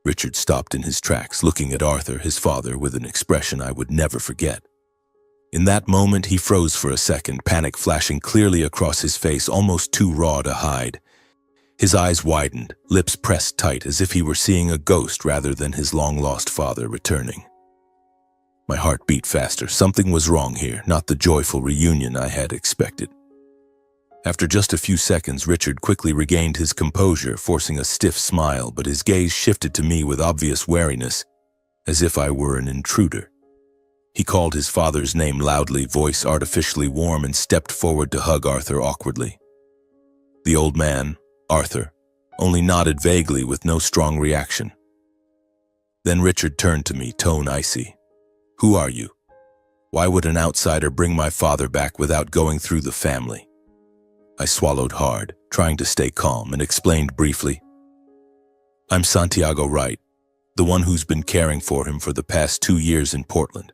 Richard stopped in his tracks, looking at Arthur, his father, with an expression I would never forget. In that moment, he froze for a second, panic flashing clearly across his face, almost too raw to hide. His eyes widened, lips pressed tight, as if he were seeing a ghost rather than his long-lost father returning. My heart beat faster. Something was wrong here, not the joyful reunion I had expected. After just a few seconds, Richard quickly regained his composure, forcing a stiff smile, but his gaze shifted to me with obvious wariness, as if I were an intruder. He called his father's name loudly, voice artificially warm, and stepped forward to hug Arthur awkwardly. The old man, Arthur, only nodded vaguely with no strong reaction. Then Richard turned to me, tone icy. "Who are you? Why would an outsider bring my father back without going through the family?" I swallowed hard, trying to stay calm, and explained briefly. "I'm Santiago Wright, the one who's been caring for him for the past 2 years in Portland.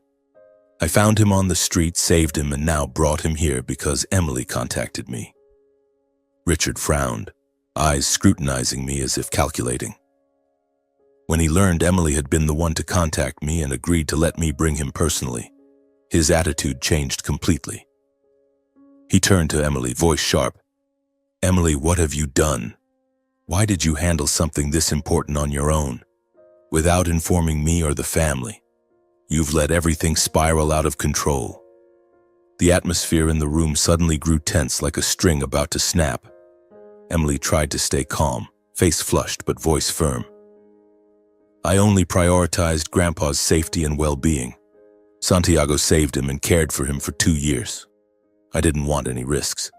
I found him on the street, saved him, and now brought him here because Emily contacted me." Richard frowned, eyes scrutinizing me as if calculating. When he learned Emily had been the one to contact me and agreed to let me bring him personally, his attitude changed completely. He turned to Emily, voice sharp. "Emily, what have you done? Why did you handle something this important on your own, without informing me or the family? You've let everything spiral out of control." The atmosphere in the room suddenly grew tense, like a string about to snap. Emily tried to stay calm, face flushed but voice firm. "I only prioritized Grandpa's safety and well-being. Santiago saved him and cared for him for 2 years. I didn't want any risks."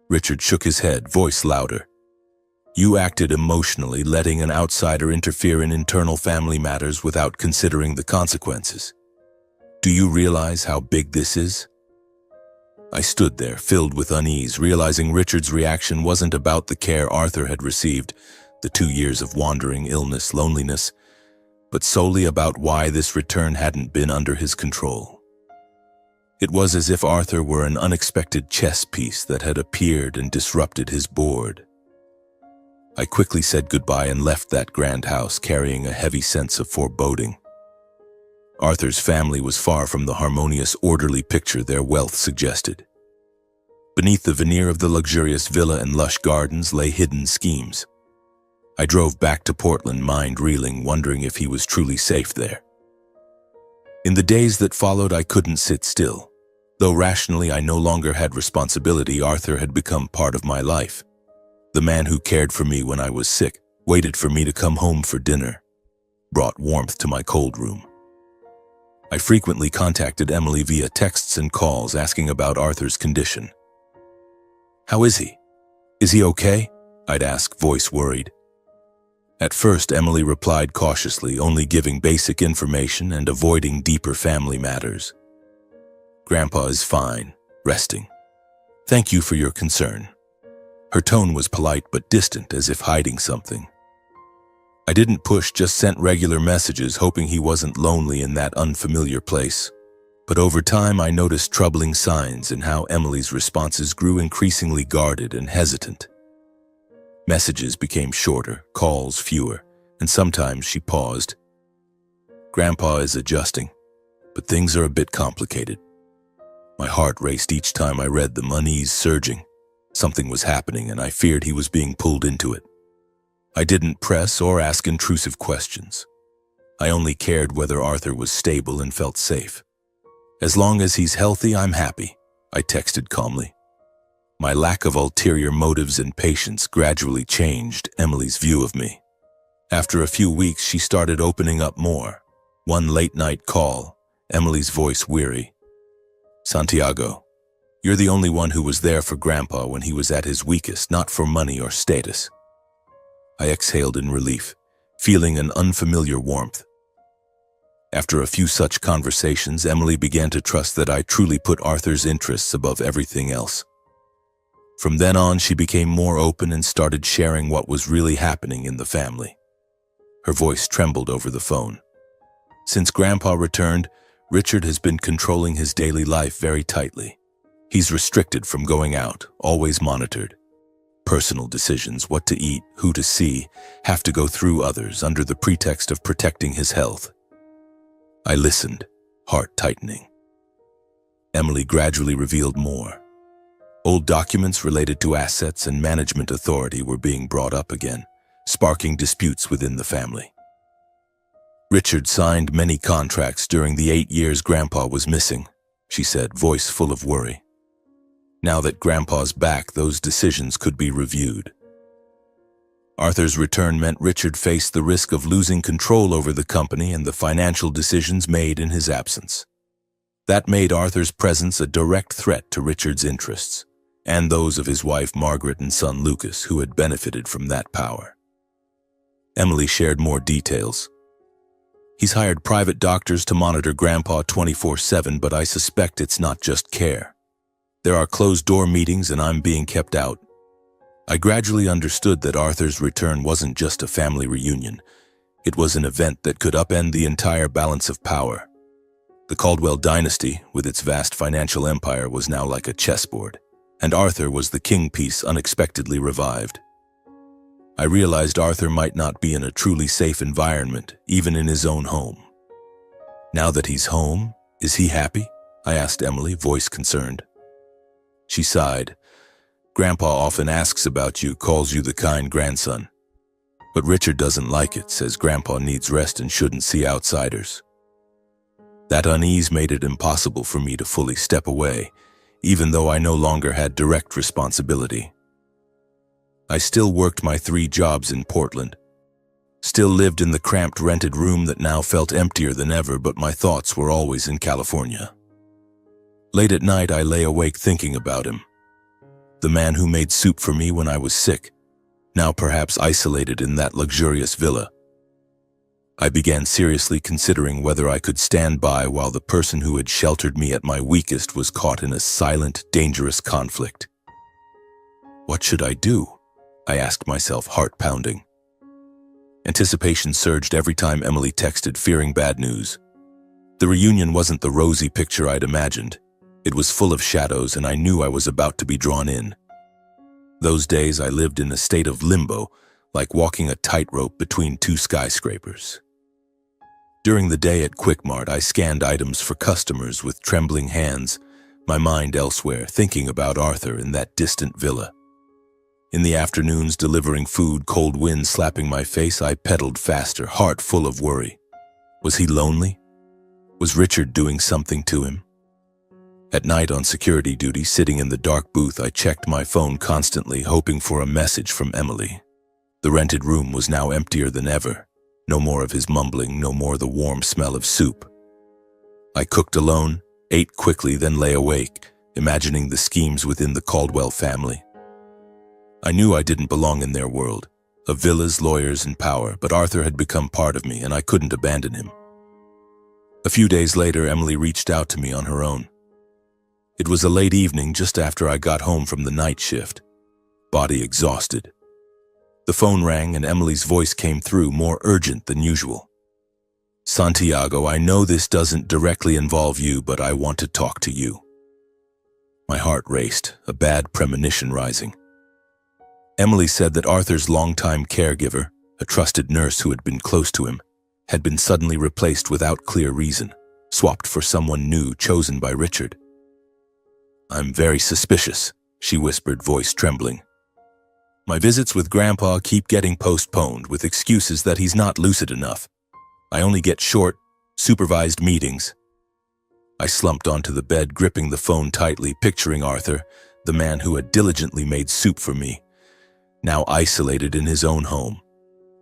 Richard shook his head, voice louder. "You acted emotionally, letting an outsider interfere in internal family matters without considering the consequences. Do you realize how big this is?" I stood there, filled with unease, realizing Richard's reaction wasn't about the care Arthur had received, the 2 years of wandering, illness, loneliness, but solely about why this return hadn't been under his control. It was as if Arthur were an unexpected chess piece that had appeared and disrupted his board. I quickly said goodbye and left that grand house carrying a heavy sense of foreboding. Arthur's family was far from the harmonious, orderly picture their wealth suggested. Beneath the veneer of the luxurious villa and lush gardens lay hidden schemes. I drove back to Portland, mind reeling, wondering if he was truly safe there. In the days that followed, I couldn't sit still. Though rationally I no longer had responsibility, Arthur had become part of my life. The man who cared for me when I was sick, waited for me to come home for dinner, brought warmth to my cold room. I frequently contacted Emily via texts and calls asking about Arthur's condition. "How is he? Is he okay?" I'd ask, voice worried. At first, Emily replied cautiously, only giving basic information and avoiding deeper family matters. "Grandpa is fine, resting. Thank you for your concern." Her tone was polite but distant, as if hiding something. I didn't push, just sent regular messages, hoping he wasn't lonely in that unfamiliar place. But over time, I noticed troubling signs in how Emily's responses grew increasingly guarded and hesitant. Messages became shorter, calls fewer, and sometimes she paused. "Grandpa is adjusting, but things are a bit complicated." My heart raced each time I read them, unease surging. Something was happening, and I feared he was being pulled into it. I didn't press or ask intrusive questions. I only cared whether Arthur was stable and felt safe. "As long as he's healthy, I'm happy," I texted calmly. My lack of ulterior motives and patience gradually changed Emily's view of me. After a few weeks, she started opening up more. One late-night call, Emily's voice weary. "Santiago, you're the only one who was there for Grandpa when he was at his weakest, not for money or status." I exhaled in relief, feeling an unfamiliar warmth. After a few such conversations, Emily began to trust that I truly put Arthur's interests above everything else. From then on, she became more open and started sharing what was really happening in the family. Her voice trembled over the phone. "Since Grandpa returned, Richard has been controlling his daily life very tightly. He's restricted from going out, always monitored. Personal decisions, what to eat, who to see, have to go through others under the pretext of protecting his health." I listened, heart tightening. Emily gradually revealed more. Old documents related to assets and management authority were being brought up again, sparking disputes within the family. "Richard signed many contracts during the 8 years Grandpa was missing," she said, voice full of worry. "Now that Grandpa's back, those decisions could be reviewed." Arthur's return meant Richard faced the risk of losing control over the company and the financial decisions made in his absence. That made Arthur's presence a direct threat to Richard's interests, and those of his wife Margaret and son Lucas, who had benefited from that power. Emily shared more details. "He's hired private doctors to monitor Grandpa 24/7, but I suspect it's not just care. There are closed-door meetings and I'm being kept out." I gradually understood that Arthur's return wasn't just a family reunion. It was an event that could upend the entire balance of power. The Caldwell dynasty, with its vast financial empire, was now like a chessboard, and Arthur was the king piece unexpectedly revived. I realized Arthur might not be in a truly safe environment, even in his own home. "Now that he's home, is he happy?" I asked Emily, voice concerned. She sighed. "Grandpa often asks about you, calls you the kind grandson. But Richard doesn't like it, says Grandpa needs rest and shouldn't see outsiders." That unease made it impossible for me to fully step away, even though I no longer had direct responsibility. I still worked my 3 jobs in Portland, still lived in the cramped rented room that now felt emptier than ever, but my thoughts were always in California. Late at night, I lay awake thinking about him. The man who made soup for me when I was sick, now perhaps isolated in that luxurious villa. I began seriously considering whether I could stand by while the person who had sheltered me at my weakest was caught in a silent, dangerous conflict. What should I do? I asked myself, heart pounding. Anticipation surged every time Emily texted, fearing bad news. The reunion wasn't the rosy picture I'd imagined. It was full of shadows, and I knew I was about to be drawn in. Those days I lived in a state of limbo, like walking a tightrope between two skyscrapers. During the day at Quickmart, I scanned items for customers with trembling hands, my mind elsewhere, thinking about Arthur in that distant villa. In the afternoons, delivering food, cold wind slapping my face, I pedaled faster, heart full of worry. Was he lonely? Was Richard doing something to him? At night on security duty, sitting in the dark booth, I checked my phone constantly, hoping for a message from Emily. The rented room was now emptier than ever. No more of his mumbling, no more the warm smell of soup. I cooked alone, ate quickly, then lay awake, imagining the schemes within the Caldwell family. I knew I didn't belong in their world, of villas, lawyers, and power, but Arthur had become part of me, and I couldn't abandon him. A few days later, Emily reached out to me on her own. It was a late evening, just after I got home from the night shift, body exhausted. The phone rang and Emily's voice came through, more urgent than usual. "Santiago, I know this doesn't directly involve you, but I want to talk to you." My heart raced, a bad premonition rising. Emily said that Arthur's longtime caregiver, a trusted nurse who had been close to him, had been suddenly replaced without clear reason, swapped for someone new chosen by Richard. "I'm very suspicious," she whispered, voice trembling. "My visits with Grandpa keep getting postponed with excuses that he's not lucid enough. I only get short, supervised meetings." I slumped onto the bed, gripping the phone tightly, picturing Arthur, the man who had diligently made soup for me, now isolated in his own home.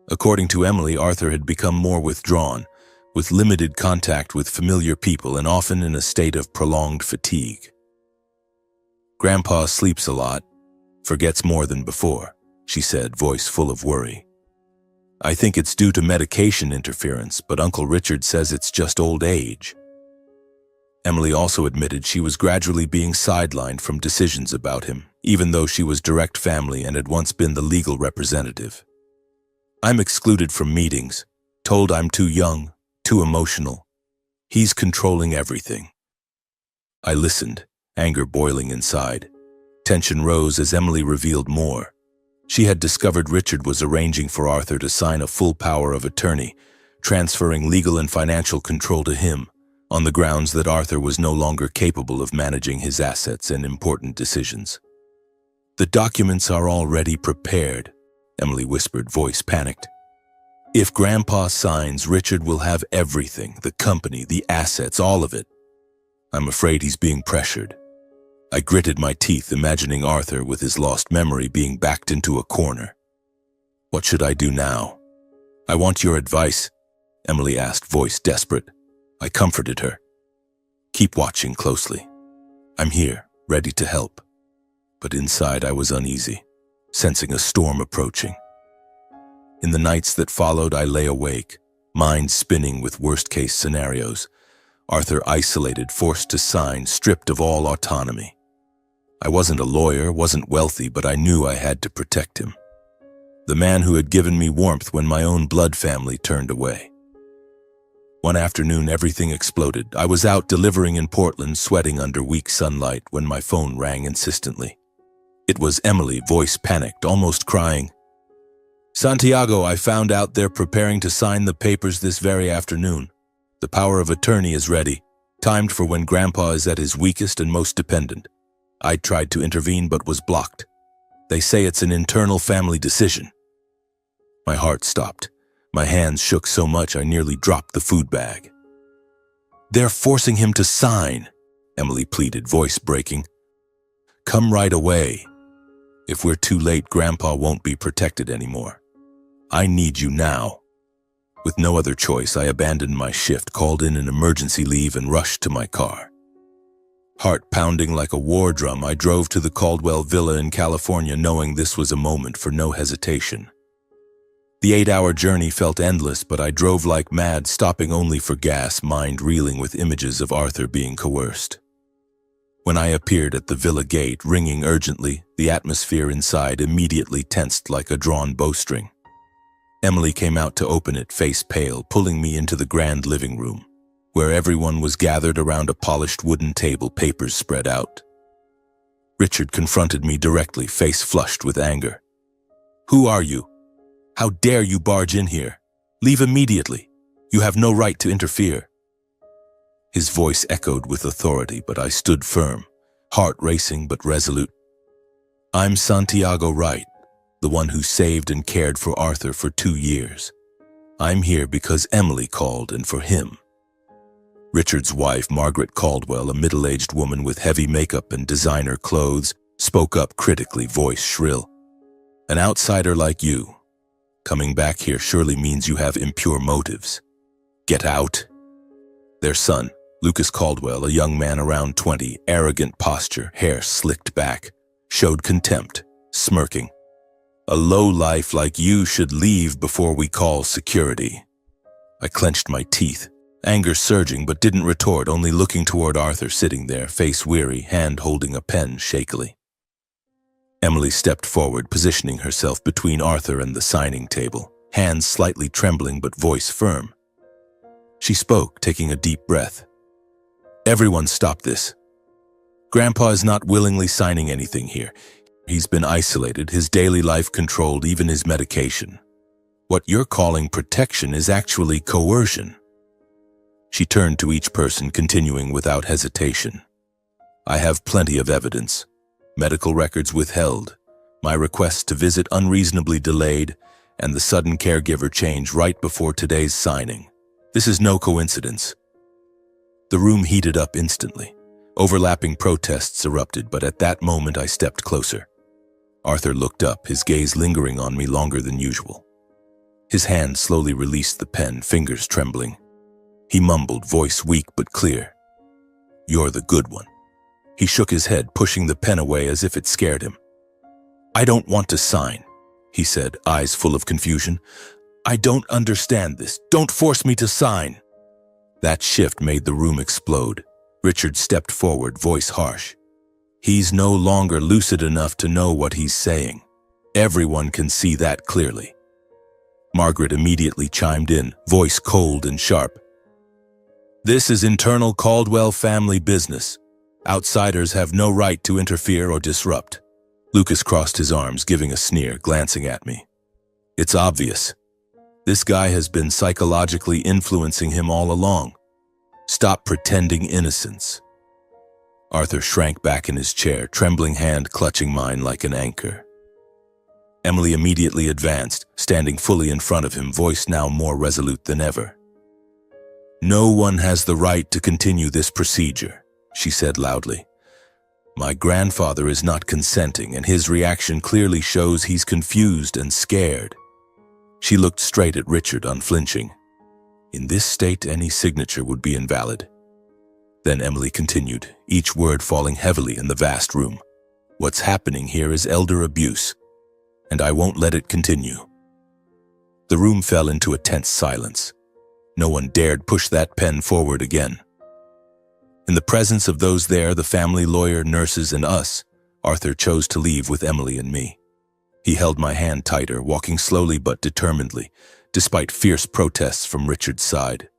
According to Emily, Arthur had become more withdrawn, with limited contact with familiar people and often in a state of prolonged fatigue. "Grandpa sleeps a lot, forgets more than before," she said, voice full of worry. "I think it's due to medication interference, but Uncle Richard says it's just old age." Emily also admitted she was gradually being sidelined from decisions about him, even though she was direct family and had once been the legal representative. "I'm excluded from meetings, told I'm too young, too emotional. He's controlling everything." I listened, anger boiling inside. Tension rose as Emily revealed more. She had discovered Richard was arranging for Arthur to sign a full power of attorney, transferring legal and financial control to him, on the grounds that Arthur was no longer capable of managing his assets and important decisions. "The documents are already prepared," Emily whispered, voice panicked. "If Grandpa signs, Richard will have everything, the company, the assets, all of it. I'm afraid he's being pressured." I gritted my teeth, imagining Arthur with his lost memory being backed into a corner. "What should I do now?" "I want your advice," Emily asked, voice desperate. I comforted her. "Keep watching closely. I'm here, ready to help." But inside I was uneasy, sensing a storm approaching. In the nights that followed, I lay awake, mind spinning with worst-case scenarios. Arthur isolated, forced to sign, stripped of all autonomy. I wasn't a lawyer, wasn't wealthy, but I knew I had to protect him. The man who had given me warmth when my own blood family turned away. One afternoon, everything exploded. I was out delivering in Portland, sweating under weak sunlight, when my phone rang insistently. It was Emily, voice panicked, almost crying. "Santiago, I found out they're preparing to sign the papers this very afternoon. The power of attorney is ready, timed for when Grandpa is at his weakest and most dependent. I tried to intervene but was blocked. They say it's an internal family decision." My heart stopped. My hands shook so much I nearly dropped the food bag. "They're forcing him to sign," Emily pleaded, voice breaking. "Come right away. If we're too late, Grandpa won't be protected anymore. I need you now." With no other choice, I abandoned my shift, called in an emergency leave, and rushed to my car. Heart pounding like a war drum, I drove to the Caldwell Villa in California, knowing this was a moment for no hesitation. The 8-hour journey felt endless, but I drove like mad, stopping only for gas, mind reeling with images of Arthur being coerced. When I appeared at the villa gate, ringing urgently, the atmosphere inside immediately tensed like a drawn bowstring. Emily came out to open it, face pale, pulling me into the grand living room. where everyone was gathered around a polished wooden table, papers spread out. Richard confronted me directly, face flushed with anger. "Who are you? How dare you barge in here? Leave immediately. You have no right to interfere." His voice echoed with authority, but I stood firm, heart racing but resolute. "I'm Santiago Wright, the one who saved and cared for Arthur for 2 years. I'm here because Emily called, and for him." Richard's wife, Margaret Caldwell, a middle-aged woman with heavy makeup and designer clothes, spoke up critically, voice shrill. "An outsider like you, coming back here surely means you have impure motives. Get out." Their son, Lucas Caldwell, a young man around 20, arrogant posture, hair slicked back, showed contempt, smirking. "A lowlife like you should leave before we call security." I clenched my teeth, anger surging, but didn't retort, only looking toward Arthur sitting there, face weary, hand holding a pen shakily. Emily stepped forward, positioning herself between Arthur and the signing table, hands slightly trembling but voice firm. She spoke, taking a deep breath. "Everyone stop this. Grandpa is not willingly signing anything here. He's been isolated, his daily life controlled, even his medication. What you're calling protection is actually coercion." She turned to each person, continuing without hesitation. "I have plenty of evidence. Medical records withheld, my request to visit unreasonably delayed, and the sudden caregiver change right before today's signing. This is no coincidence." The room heated up instantly. Overlapping protests erupted, but at that moment I stepped closer. Arthur looked up, his gaze lingering on me longer than usual. His hand slowly released the pen, fingers trembling. He mumbled, voice weak but clear. "You're the good one." He shook his head, pushing the pen away as if it scared him. "I don't want to sign," he said, eyes full of confusion. "I don't understand this. Don't force me to sign." That shift made the room explode. Richard stepped forward, voice harsh. "He's no longer lucid enough to know what he's saying. Everyone can see that clearly." Margaret immediately chimed in, voice cold and sharp. "This is internal Caldwell family business. Outsiders have no right to interfere or disrupt." Lucas crossed his arms, giving a sneer, glancing at me. "It's obvious. This guy has been psychologically influencing him all along. Stop pretending innocence." Arthur shrank back in his chair, trembling hand clutching mine like an anchor. Emily immediately advanced, standing fully in front of him, voice now more resolute than ever. "No one has the right to continue this procedure," she said loudly. "My grandfather is not consenting, and his reaction clearly shows he's confused and scared." She looked straight at Richard, unflinching. In this state, any signature would be invalid. Then Emily continued, each word falling heavily in the vast room. "What's happening here is elder abuse, and I won't let it continue." The room fell into a tense silence. No one dared push that pen forward again. In the presence of those there, the family lawyer, nurses, and us, Arthur chose to leave with Emily and me. He held my hand tighter, walking slowly but determinedly, despite fierce protests from Richard's side.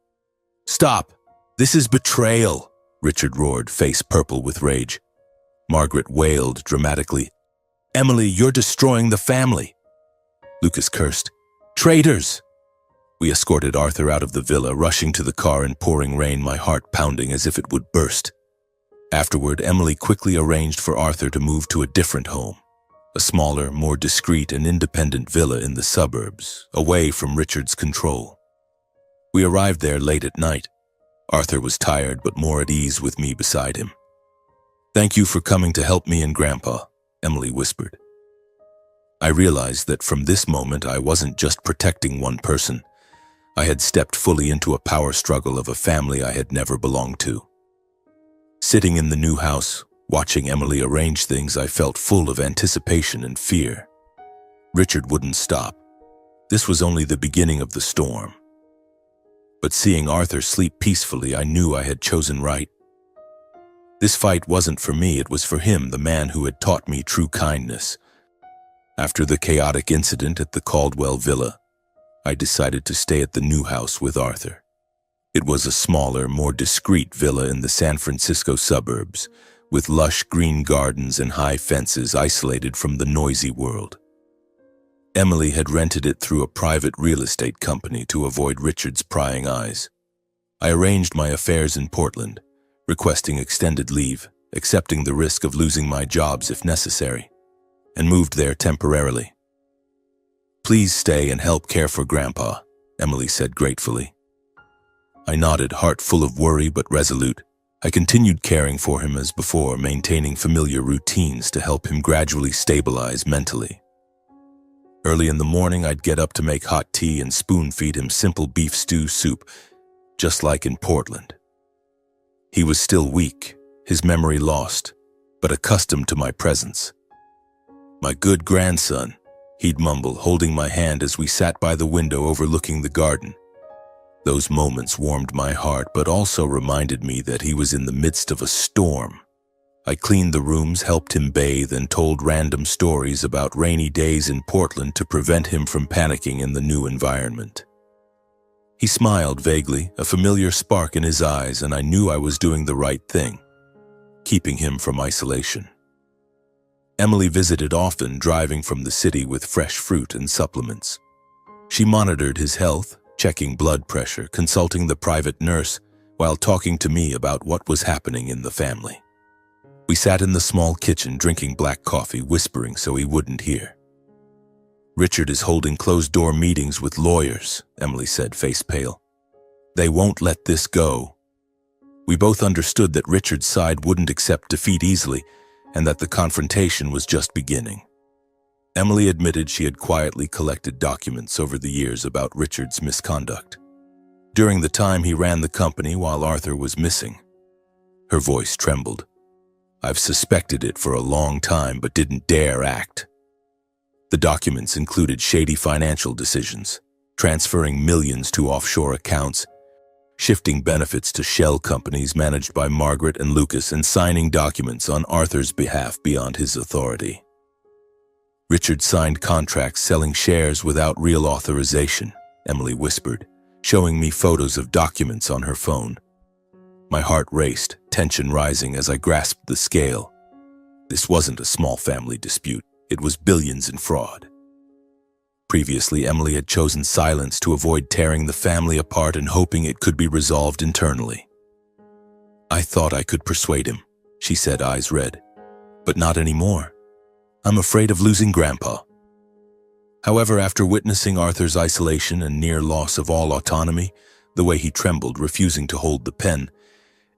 "Stop! This is betrayal!" Richard roared, face purple with rage. Margaret wailed dramatically. "Emily, you're destroying the family!" Lucas cursed. "Traitors!" We escorted Arthur out of the villa, rushing to the car in pouring rain, my heart pounding as if it would burst. Afterward, Emily quickly arranged for Arthur to move to a different home, a smaller, more discreet and independent villa in the suburbs, away from Richard's control. We arrived there late at night. Arthur was tired but more at ease with me beside him. "Thank you for coming to help me and Grandpa," Emily whispered. I realized that from this moment I wasn't just protecting one person. I had stepped fully into a power struggle of a family I had never belonged to. Sitting in the new house, watching Emily arrange things, I felt full of anticipation and fear. Richard wouldn't stop. This was only the beginning of the storm. But seeing Arthur sleep peacefully, I knew I had chosen right. This fight wasn't for me, it was for him, the man who had taught me true kindness. After the chaotic incident at the Caldwell Villa, I decided to stay at the new house with Arthur. It was a smaller, more discreet villa in the San Francisco suburbs, with lush green gardens and high fences isolated from the noisy world. Emily had rented it through a private real estate company to avoid Richard's prying eyes. I arranged my affairs in Portland, requesting extended leave, accepting the risk of losing my jobs if necessary, and moved there temporarily. "Please stay and help care for Grandpa," Emily said gratefully. I nodded, heart full of worry but resolute. I continued caring for him as before, maintaining familiar routines to help him gradually stabilize mentally. Early in the morning, I'd get up to make hot tea and spoon-feed him simple beef stew soup, just like in Portland. He was still weak, his memory lost, but accustomed to my presence. "My good grandson," he'd mumble, holding my hand as we sat by the window overlooking the garden. Those moments warmed my heart, but also reminded me that he was in the midst of a storm. I cleaned the rooms, helped him bathe, and told random stories about rainy days in Portland to prevent him from panicking in the new environment. He smiled vaguely, a familiar spark in his eyes, and I knew I was doing the right thing, keeping him from isolation. Emily visited often, driving from the city with fresh fruit and supplements. She monitored his health, checking blood pressure, consulting the private nurse, while talking to me about what was happening in the family. We sat in the small kitchen drinking black coffee, whispering so he wouldn't hear. "Richard is holding closed-door meetings with lawyers," Emily said, face pale. "They won't let this go." We both understood that Richard's side wouldn't accept defeat easily, and that the confrontation was just beginning. Emily admitted she had quietly collected documents over the years about Richard's misconduct. During the time he ran the company while Arthur was missing. Her voice trembled. "I've suspected it for a long time but didn't dare act." The documents included shady financial decisions, transferring millions to offshore accounts, shifting benefits to shell companies managed by Margaret and Lucas, and signing documents on Arthur's behalf beyond his authority. Richard signed contracts selling shares without real authorization, Emily whispered, showing me photos of documents on her phone. My heart raced, tension rising as I grasped the scale. This wasn't a small family dispute. It was billions in fraud. Previously, Emily had chosen silence to avoid tearing the family apart and hoping it could be resolved internally. "I thought I could persuade him," she said, eyes red. "But not anymore. I'm afraid of losing Grandpa." However, after witnessing Arthur's isolation and near loss of all autonomy, the way he trembled, refusing to hold the pen,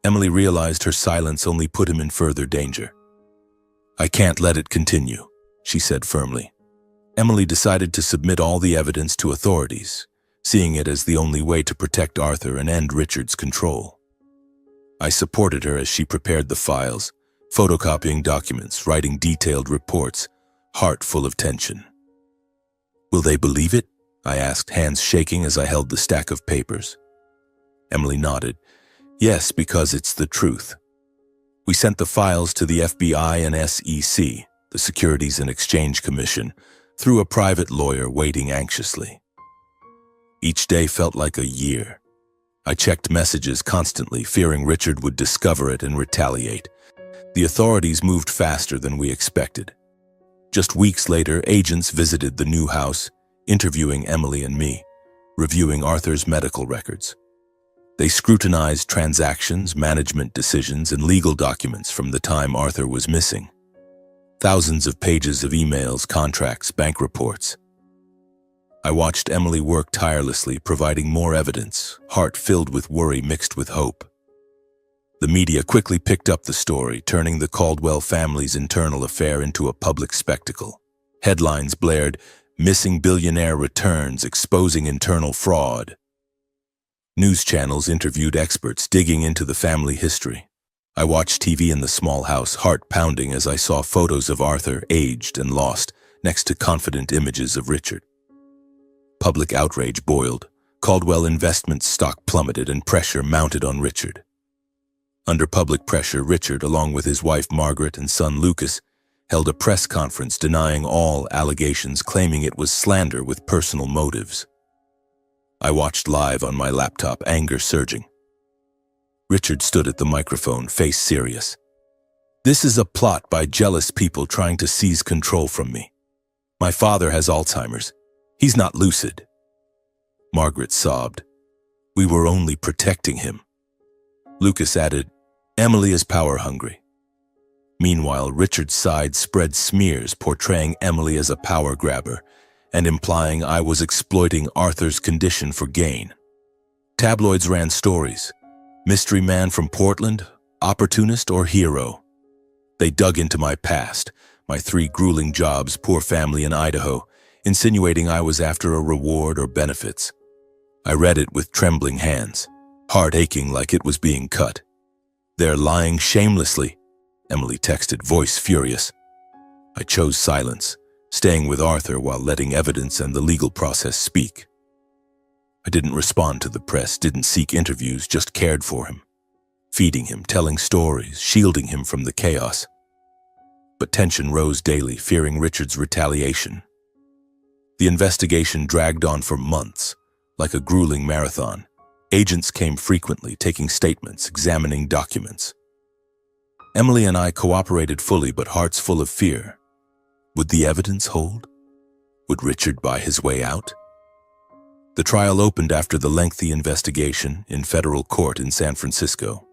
Emily realized her silence only put him in further danger. "I can't let it continue," she said firmly. Emily decided to submit all the evidence to authorities, seeing it as the only way to protect Arthur and end Richard's control. I supported her as she prepared the files, photocopying documents, writing detailed reports, heart full of tension. "Will they believe it?" I asked, hands shaking as I held the stack of papers. Emily nodded. "Yes, because it's the truth." We sent the files to the FBI and SEC, the Securities and Exchange Commission, through a private lawyer waiting anxiously. Each day felt like a year. I checked messages constantly, fearing Richard would discover it and retaliate. The authorities moved faster than we expected. Just weeks later, agents visited the new house, interviewing Emily and me, reviewing Arthur's medical records. They scrutinized transactions, management decisions, and legal documents from the time Arthur was missing. Thousands of pages of emails, contracts, bank reports. I watched Emily work tirelessly, providing more evidence, heart filled with worry mixed with hope. The media quickly picked up the story, turning the Caldwell family's internal affair into a public spectacle. Headlines blared, "Missing billionaire returns, exposing internal fraud." News channels interviewed experts, digging into the family history. I watched TV in the small house, heart pounding as I saw photos of Arthur, aged and lost, next to confident images of Richard. Public outrage boiled. Caldwell Investments stock plummeted and pressure mounted on Richard. Under public pressure, Richard, along with his wife Margaret and son Lucas, held a press conference denying all allegations, claiming it was slander with personal motives. I watched live on my laptop, anger surging. Richard stood at the microphone, face serious. "This is a plot by jealous people trying to seize control from me. My father has Alzheimer's. He's not lucid." Margaret sobbed. "We were only protecting him." Lucas added, "Emily is power-hungry." Meanwhile, Richard's side spread smears portraying Emily as a power grabber and implying I was exploiting Arthur's condition for gain. Tabloids ran stories. Mystery man from Portland, opportunist or hero. They dug into my past, my 3 grueling jobs, poor family in Idaho, insinuating I was after a reward or benefits. I read it with trembling hands, heart aching like it was being cut. "They're lying shamelessly," Emily texted, voice furious. I chose silence, staying with Arthur while letting evidence and the legal process speak. I didn't respond to the press, didn't seek interviews, just cared for him, feeding him, telling stories, shielding him from the chaos. But tension rose daily, fearing Richard's retaliation. The investigation dragged on for months, like a grueling marathon. Agents came frequently, taking statements, examining documents. Emily and I cooperated fully, but hearts full of fear. Would the evidence hold? Would Richard buy his way out? The trial opened after the lengthy investigation in federal court in San Francisco.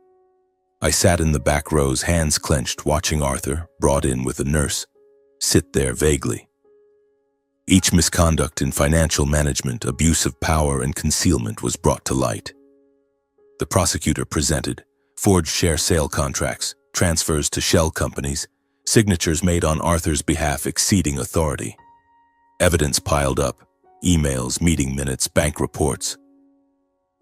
I sat in the back rows, hands clenched, watching Arthur, brought in with a nurse, sit there vaguely. Each misconduct in financial management, abuse of power, and concealment was brought to light. The prosecutor presented forged share sale contracts, transfers to shell companies, signatures made on Arthur's behalf exceeding authority. Evidence piled up, emails, meeting minutes, bank reports.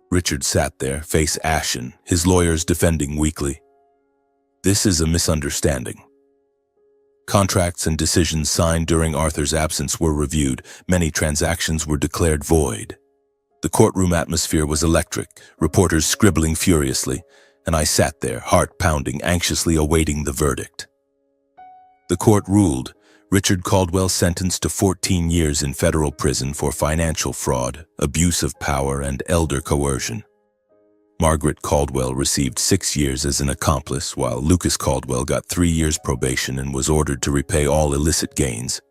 Richard sat there, face ashen, his lawyers defending weakly. "This is a misunderstanding." Contracts and decisions signed during Arthur's absence were reviewed. Many transactions were declared void. The courtroom atmosphere was electric, reporters scribbling furiously, and I sat there, heart pounding, anxiously awaiting the verdict. The court ruled Richard Caldwell sentenced to 14 years in federal prison for financial fraud, abuse of power, and elder coercion. Margaret Caldwell received 6 years as an accomplice, while Lucas Caldwell got 3 years probation and was ordered to repay all illicit gains.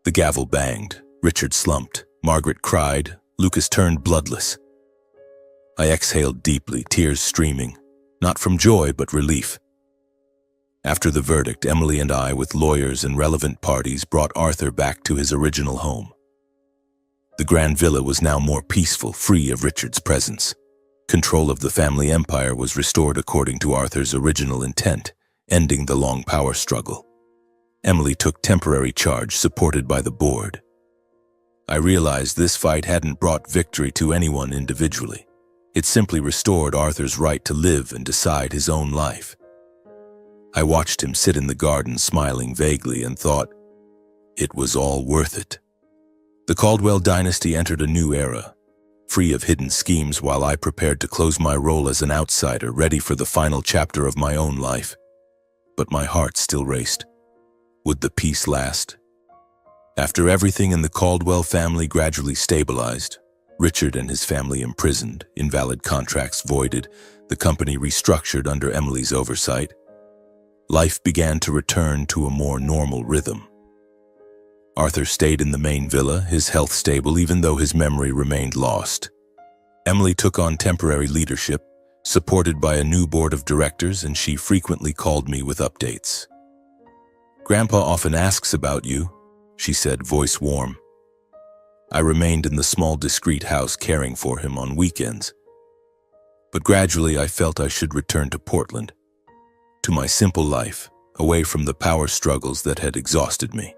The gavel banged. Richard slumped. Margaret cried. Lucas turned bloodless. I exhaled deeply, tears streaming, not from joy but relief. After the verdict, Emily and I, with lawyers and relevant parties, brought Arthur back to his original home. The grand villa was now more peaceful, free of Richard's presence. Control of the family empire was restored according to Arthur's original intent, ending the long power struggle. Emily took temporary charge, supported by the board. I realized this fight hadn't brought victory to anyone individually. It simply restored Arthur's right to live and decide his own life. I watched him sit in the garden, smiling vaguely, and thought, it was all worth it. The Caldwell dynasty entered a new era, free of hidden schemes, while I prepared to close my role as an outsider, ready for the final chapter of my own life. But my heart still raced. Would the peace last? After everything in the Caldwell family gradually stabilized, Richard and his family imprisoned, invalid contracts voided, the company restructured under Emily's oversight, life began to return to a more normal rhythm. Arthur stayed in the main villa, his health stable even though his memory remained lost. Emily took on temporary leadership, supported by a new board of directors, and she frequently called me with updates. "Grandpa often asks about you," she said, voice warm. I remained in the small, discreet house, caring for him on weekends. But gradually I felt I should return to Portland, to my simple life, away from the power struggles that had exhausted me.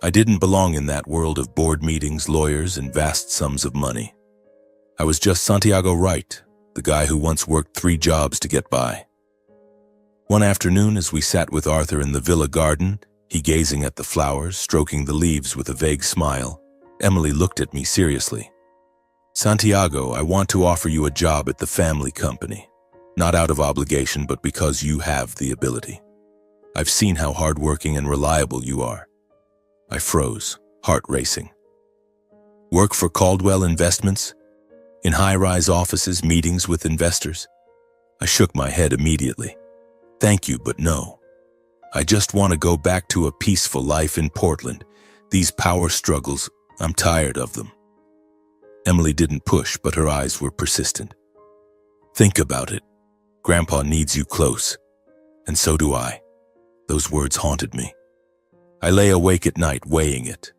I didn't belong in that world of board meetings, lawyers, and vast sums of money. I was just Santiago Wright, the guy who once worked 3 jobs to get by. One afternoon, as we sat with Arthur in the villa garden, he gazing at the flowers, stroking the leaves with a vague smile, Emily looked at me seriously. "Santiago, I want to offer you a job at the family company. Not out of obligation, but because you have the ability. I've seen how hardworking and reliable you are." I froze, heart racing. Work for Caldwell Investments? In high-rise offices, meetings with investors? I shook my head immediately. Thank you, but no. I just want to go back to a peaceful life in Portland. These power struggles, I'm tired of them. Emily didn't push, but her eyes were persistent. Think about it. Grandpa needs you close. And so do I. Those words haunted me. I lay awake at night, weighing it.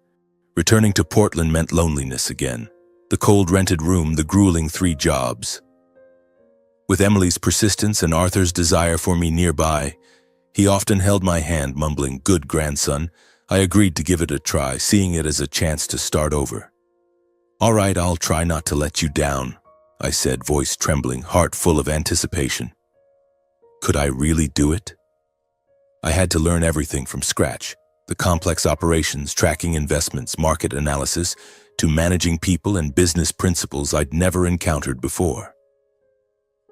Returning to Portland meant loneliness again. The cold rented room, the grueling 3 jobs. With Emily's persistence and Arthur's desire for me nearby, he often held my hand, mumbling, "Good grandson." I agreed to give it a try, seeing it as a chance to start over. "All right, I'll try not to let you down," I said, voice trembling, heart full of anticipation. Could I really do it? I had to learn everything from scratch. The complex operations, tracking investments, market analysis, to managing people and business principles I'd never encountered before.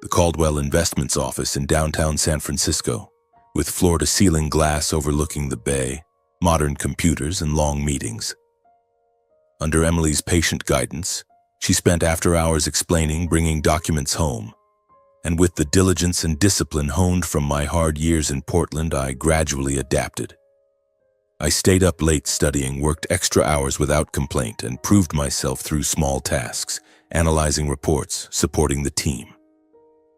The Caldwell Investments office in downtown San Francisco, with floor-to-ceiling glass overlooking the bay, modern computers, and long meetings. Under Emily's patient guidance, she spent after hours explaining, bringing documents home. And with the diligence and discipline honed from my hard years in Portland, I gradually adapted. I stayed up late studying, worked extra hours without complaint, and proved myself through small tasks, analyzing reports, supporting the team.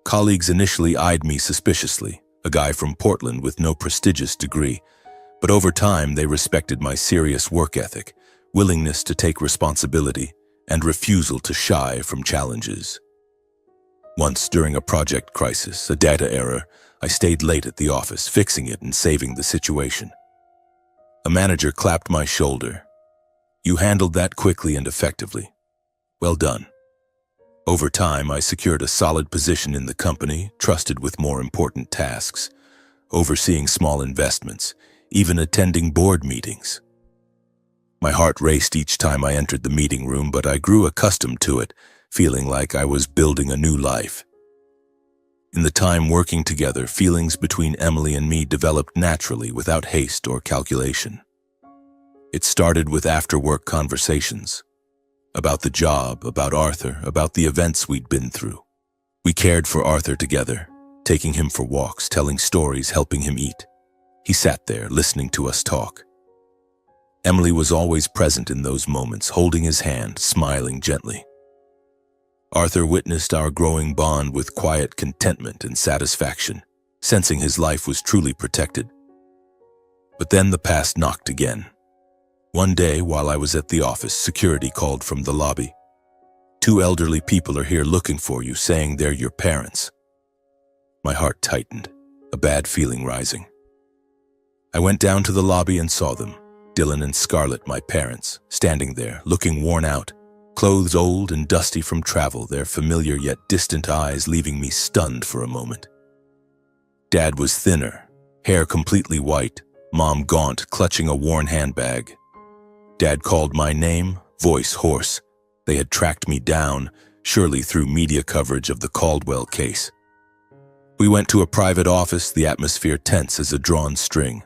Colleagues initially eyed me suspiciously, a guy from Portland with no prestigious degree, but over time they respected my serious work ethic, willingness to take responsibility, and refusal to shy from challenges. Once, during a project crisis, a data error, I stayed late at the office, fixing it and saving the situation. A manager clapped my shoulder. "You handled that quickly and effectively. Well done." Over time, I secured a solid position in the company, trusted with more important tasks, overseeing small investments, even attending board meetings. My heart raced each time I entered the meeting room, but I grew accustomed to it, feeling like I was building a new life. In the time working together, feelings between Emily and me developed naturally without haste or calculation. It started with after-work conversations. About the job, about Arthur, about the events we'd been through. We cared for Arthur together, taking him for walks, telling stories, helping him eat. He sat there, listening to us talk. Emily was always present in those moments, holding his hand, smiling gently. Arthur witnessed our growing bond with quiet contentment and satisfaction, sensing his life was truly protected. But then the past knocked again. One day, while I was at the office, security called from the lobby. "2 elderly people are here looking for you, saying they're your parents." My heart tightened, a bad feeling rising. I went down to the lobby and saw them, Dylan and Scarlett, my parents, standing there, looking worn out, clothes old and dusty from travel, their familiar yet distant eyes leaving me stunned for a moment. Dad was thinner, hair completely white, Mom gaunt, clutching a worn handbag. Dad called my name, voice hoarse. They had tracked me down, surely through media coverage of the Caldwell case. We went to a private office, the atmosphere tense as a drawn string.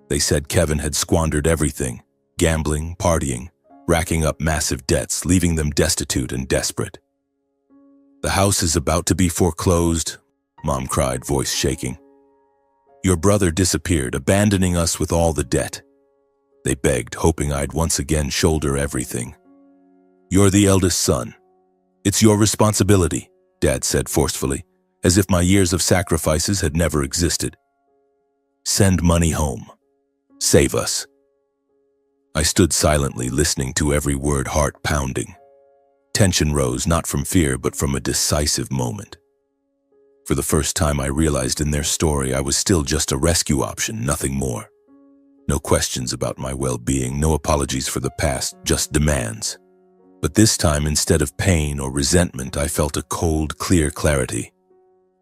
They said Kevin had squandered everything, gambling, partying, racking up massive debts, leaving them destitute and desperate. "The house is about to be foreclosed," Mom cried, voice shaking. "Your brother disappeared, abandoning us with all the debt." They begged, hoping I'd once again shoulder everything. "You're the eldest son. It's your responsibility," Dad said forcefully, as if my years of sacrifices had never existed. "Send money home. Save us." I stood silently, listening to every word, heart pounding. Tension rose, not from fear, but from a decisive moment. For the first time, I realized in their story I was still just a rescue option, nothing more. No questions about my well-being, no apologies for the past, just demands. But this time, instead of pain or resentment, I felt a cold, clear clarity.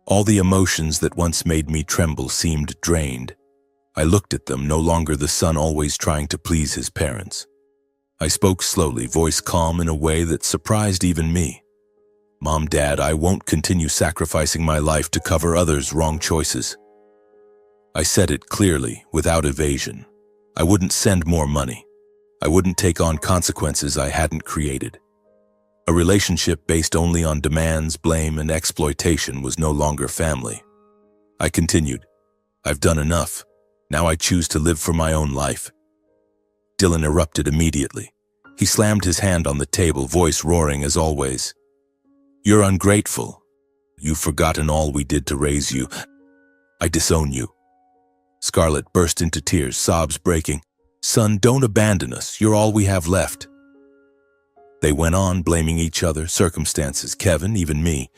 All the emotions that once made me tremble seemed drained. I looked at them, no longer the son always trying to please his parents. I spoke slowly, voice calm in a way that surprised even me. "Mom, Dad, I won't continue sacrificing my life to cover others' wrong choices." I said it clearly, without evasion. I wouldn't send more money. I wouldn't take on consequences I hadn't created. A relationship based only on demands, blame, and exploitation was no longer family. I continued, "I've done enough. Now I choose to live for my own life." Dylan erupted immediately. He slammed his hand on the table, voice roaring as always. "You're ungrateful. You've forgotten all we did to raise you. I disown you." Scarlett burst into tears, sobs breaking. "Son, don't abandon us. You're all we have left." They went on, blaming each other, circumstances, Kevin, even me.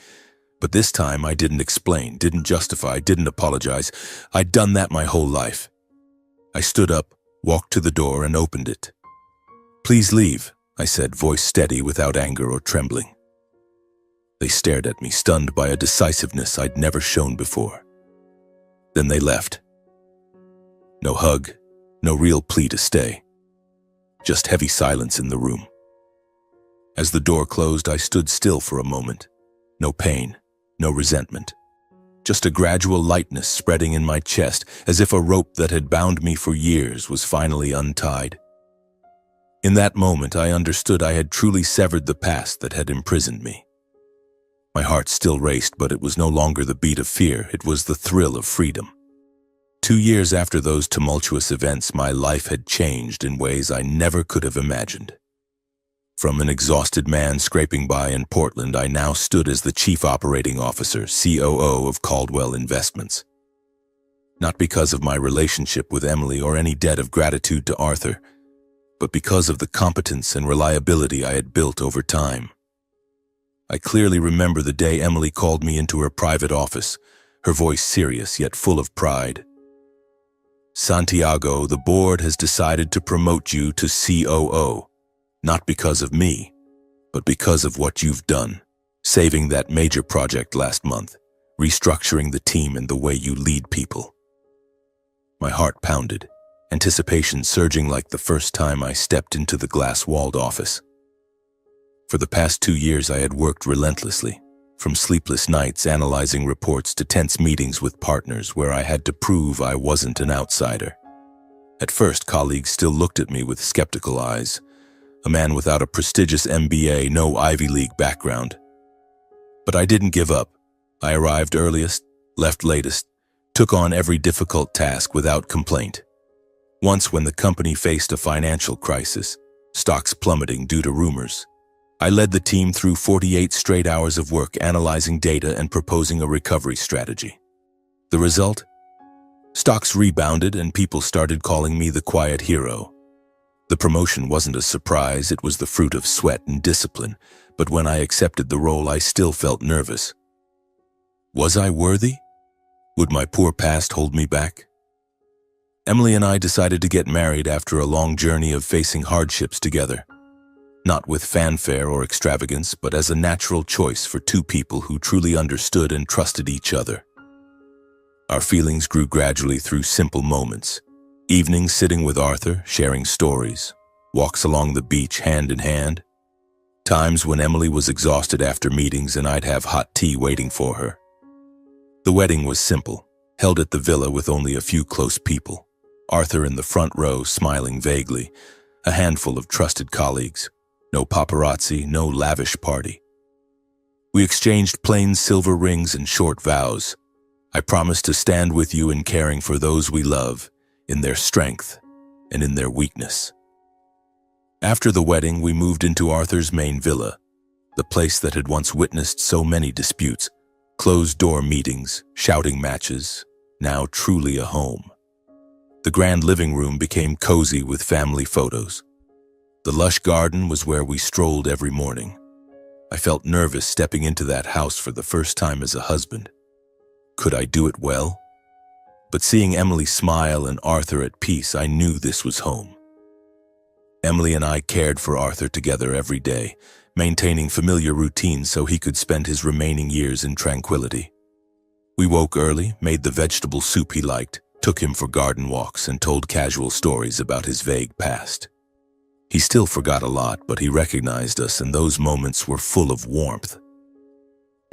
But this time I didn't explain, didn't justify, didn't apologize. I'd done that my whole life. I stood up, walked to the door, and opened it. "Please leave," I said, voice steady without anger or trembling. They stared at me, stunned by a decisiveness I'd never shown before. Then they left. No hug, no real plea to stay. Just heavy silence in the room. As the door closed, I stood still for a moment. No pain, no resentment. Just a gradual lightness spreading in my chest, as if a rope that had bound me for years was finally untied. In that moment, I understood I had truly severed the past that had imprisoned me. My heart still raced, but it was no longer the beat of fear, it was the thrill of freedom. 2 years after those tumultuous events, my life had changed in ways I never could have imagined. From an exhausted man scraping by in Portland, I now stood as the Chief Operating Officer, COO of Caldwell Investments. Not because of my relationship with Emily or any debt of gratitude to Arthur, but because of the competence and reliability I had built over time. I clearly remember the day Emily called me into her private office, her voice serious yet full of pride. "Santiago, the board has decided to promote you to COO. Not because of me, but because of what you've done, saving that major project last month, restructuring the team and the way you lead people." My heart pounded, anticipation surging like the first time I stepped into the glass-walled office. For the past 2 years, I had worked relentlessly, from sleepless nights analyzing reports to tense meetings with partners where I had to prove I wasn't an outsider. At first, colleagues still looked at me with skeptical eyes. A man without a prestigious MBA, no Ivy League background. But I didn't give up. I arrived earliest, left latest, took on every difficult task without complaint. Once, when the company faced a financial crisis, stocks plummeting due to rumors, I led the team through 48 straight hours of work analyzing data and proposing a recovery strategy. The result? Stocks rebounded and people started calling me the quiet hero. The promotion wasn't a surprise, it was the fruit of sweat and discipline, but when I accepted the role, I still felt nervous. Was I worthy? Would my poor past hold me back? Emily and I decided to get married after a long journey of facing hardships together. Not with fanfare or extravagance, but as a natural choice for two people who truly understood and trusted each other. Our feelings grew gradually through simple moments. Evenings sitting with Arthur, sharing stories, walks along the beach hand in hand, times when Emily was exhausted after meetings and I'd have hot tea waiting for her. The wedding was simple, held at the villa with only a few close people. Arthur in the front row, smiling vaguely, a handful of trusted colleagues. No paparazzi, no lavish party. We exchanged plain silver rings and short vows. I promised to stand with you in caring for those we love, in their strength and in their weakness. After the wedding, we moved into Arthur's main villa, the place that had once witnessed so many disputes, closed-door meetings, shouting matches, now truly a home. The grand living room became cozy with family photos. The lush garden was where we strolled every morning. I felt nervous stepping into that house for the first time as a husband. Could I do it well? But seeing Emily smile and Arthur at peace, I knew this was home. Emily and I cared for Arthur together every day, maintaining familiar routines so he could spend his remaining years in tranquility. We woke early, made the vegetable soup he liked, took him for garden walks, and told casual stories about his vague past. He still forgot a lot, but he recognized us, and those moments were full of warmth.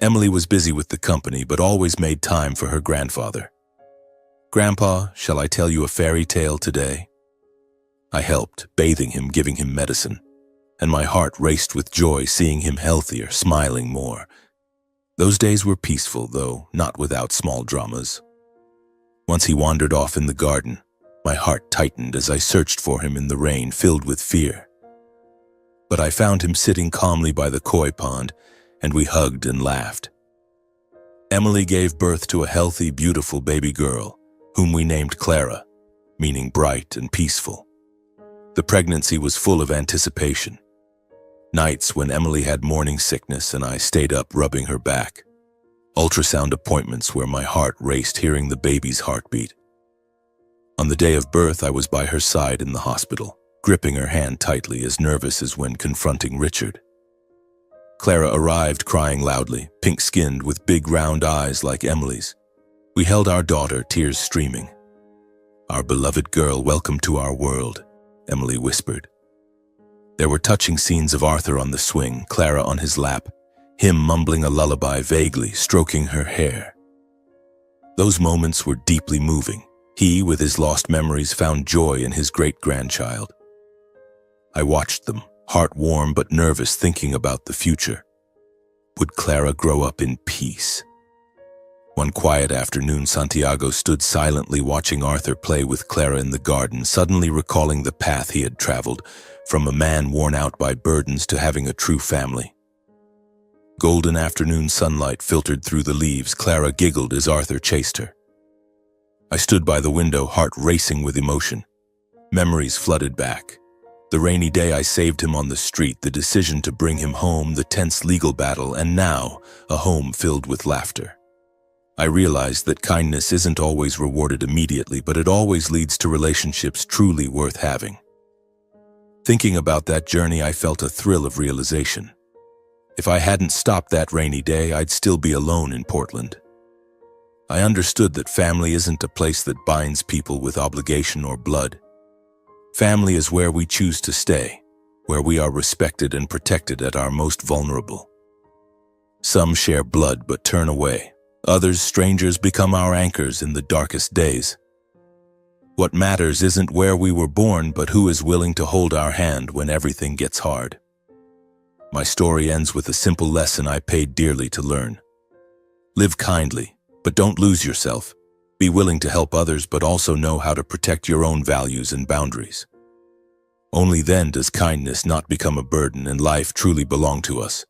Emily was busy with the company, but always made time for her grandfather. "Grandpa, shall I tell you a fairy tale today?" I helped, bathing him, giving him medicine, and my heart raced with joy seeing him healthier, smiling more. Those days were peaceful, though not without small dramas. Once he wandered off in the garden, my heart tightened as I searched for him in the rain, filled with fear. But I found him sitting calmly by the koi pond, and we hugged and laughed. Emily gave birth to a healthy, beautiful baby girl, whom we named Clara, meaning bright and peaceful. The pregnancy was full of anticipation. Nights when Emily had morning sickness and I stayed up rubbing her back. Ultrasound appointments where my heart raced hearing the baby's heartbeat. On the day of birth, I was by her side in the hospital, gripping her hand tightly, as nervous as when confronting Richard. Clara arrived crying loudly, pink-skinned with big round eyes like Emily's. We held our daughter, tears streaming. "Our beloved girl, welcome to our world," Emily whispered. There were touching scenes of Arthur on the swing, Clara on his lap, him mumbling a lullaby vaguely, stroking her hair. Those moments were deeply moving. He, with his lost memories, found joy in his great-grandchild. I watched them, heart warm but nervous, thinking about the future. Would Clara grow up in peace? One quiet afternoon, Santiago stood silently watching Arthur play with Clara in the garden, suddenly recalling the path he had traveled, from a man worn out by burdens to having a true family. Golden afternoon sunlight filtered through the leaves. Clara giggled as Arthur chased her. I stood by the window, heart racing with emotion. Memories flooded back. The rainy day I saved him on the street, the decision to bring him home, the tense legal battle, and now a home filled with laughter. I realized that kindness isn't always rewarded immediately, but it always leads to relationships truly worth having. Thinking about that journey, I felt a thrill of realization. If I hadn't stopped that rainy day, I'd still be alone in Portland. I understood that family isn't a place that binds people with obligation or blood. Family is where we choose to stay, where we are respected and protected at our most vulnerable. Some share blood but turn away. Others, strangers, become our anchors in the darkest days. What matters isn't where we were born, but who is willing to hold our hand when everything gets hard. My story ends with a simple lesson I paid dearly to learn. Live kindly, but don't lose yourself. Be willing to help others, but also know how to protect your own values and boundaries. Only then does kindness not become a burden and life truly belong to us.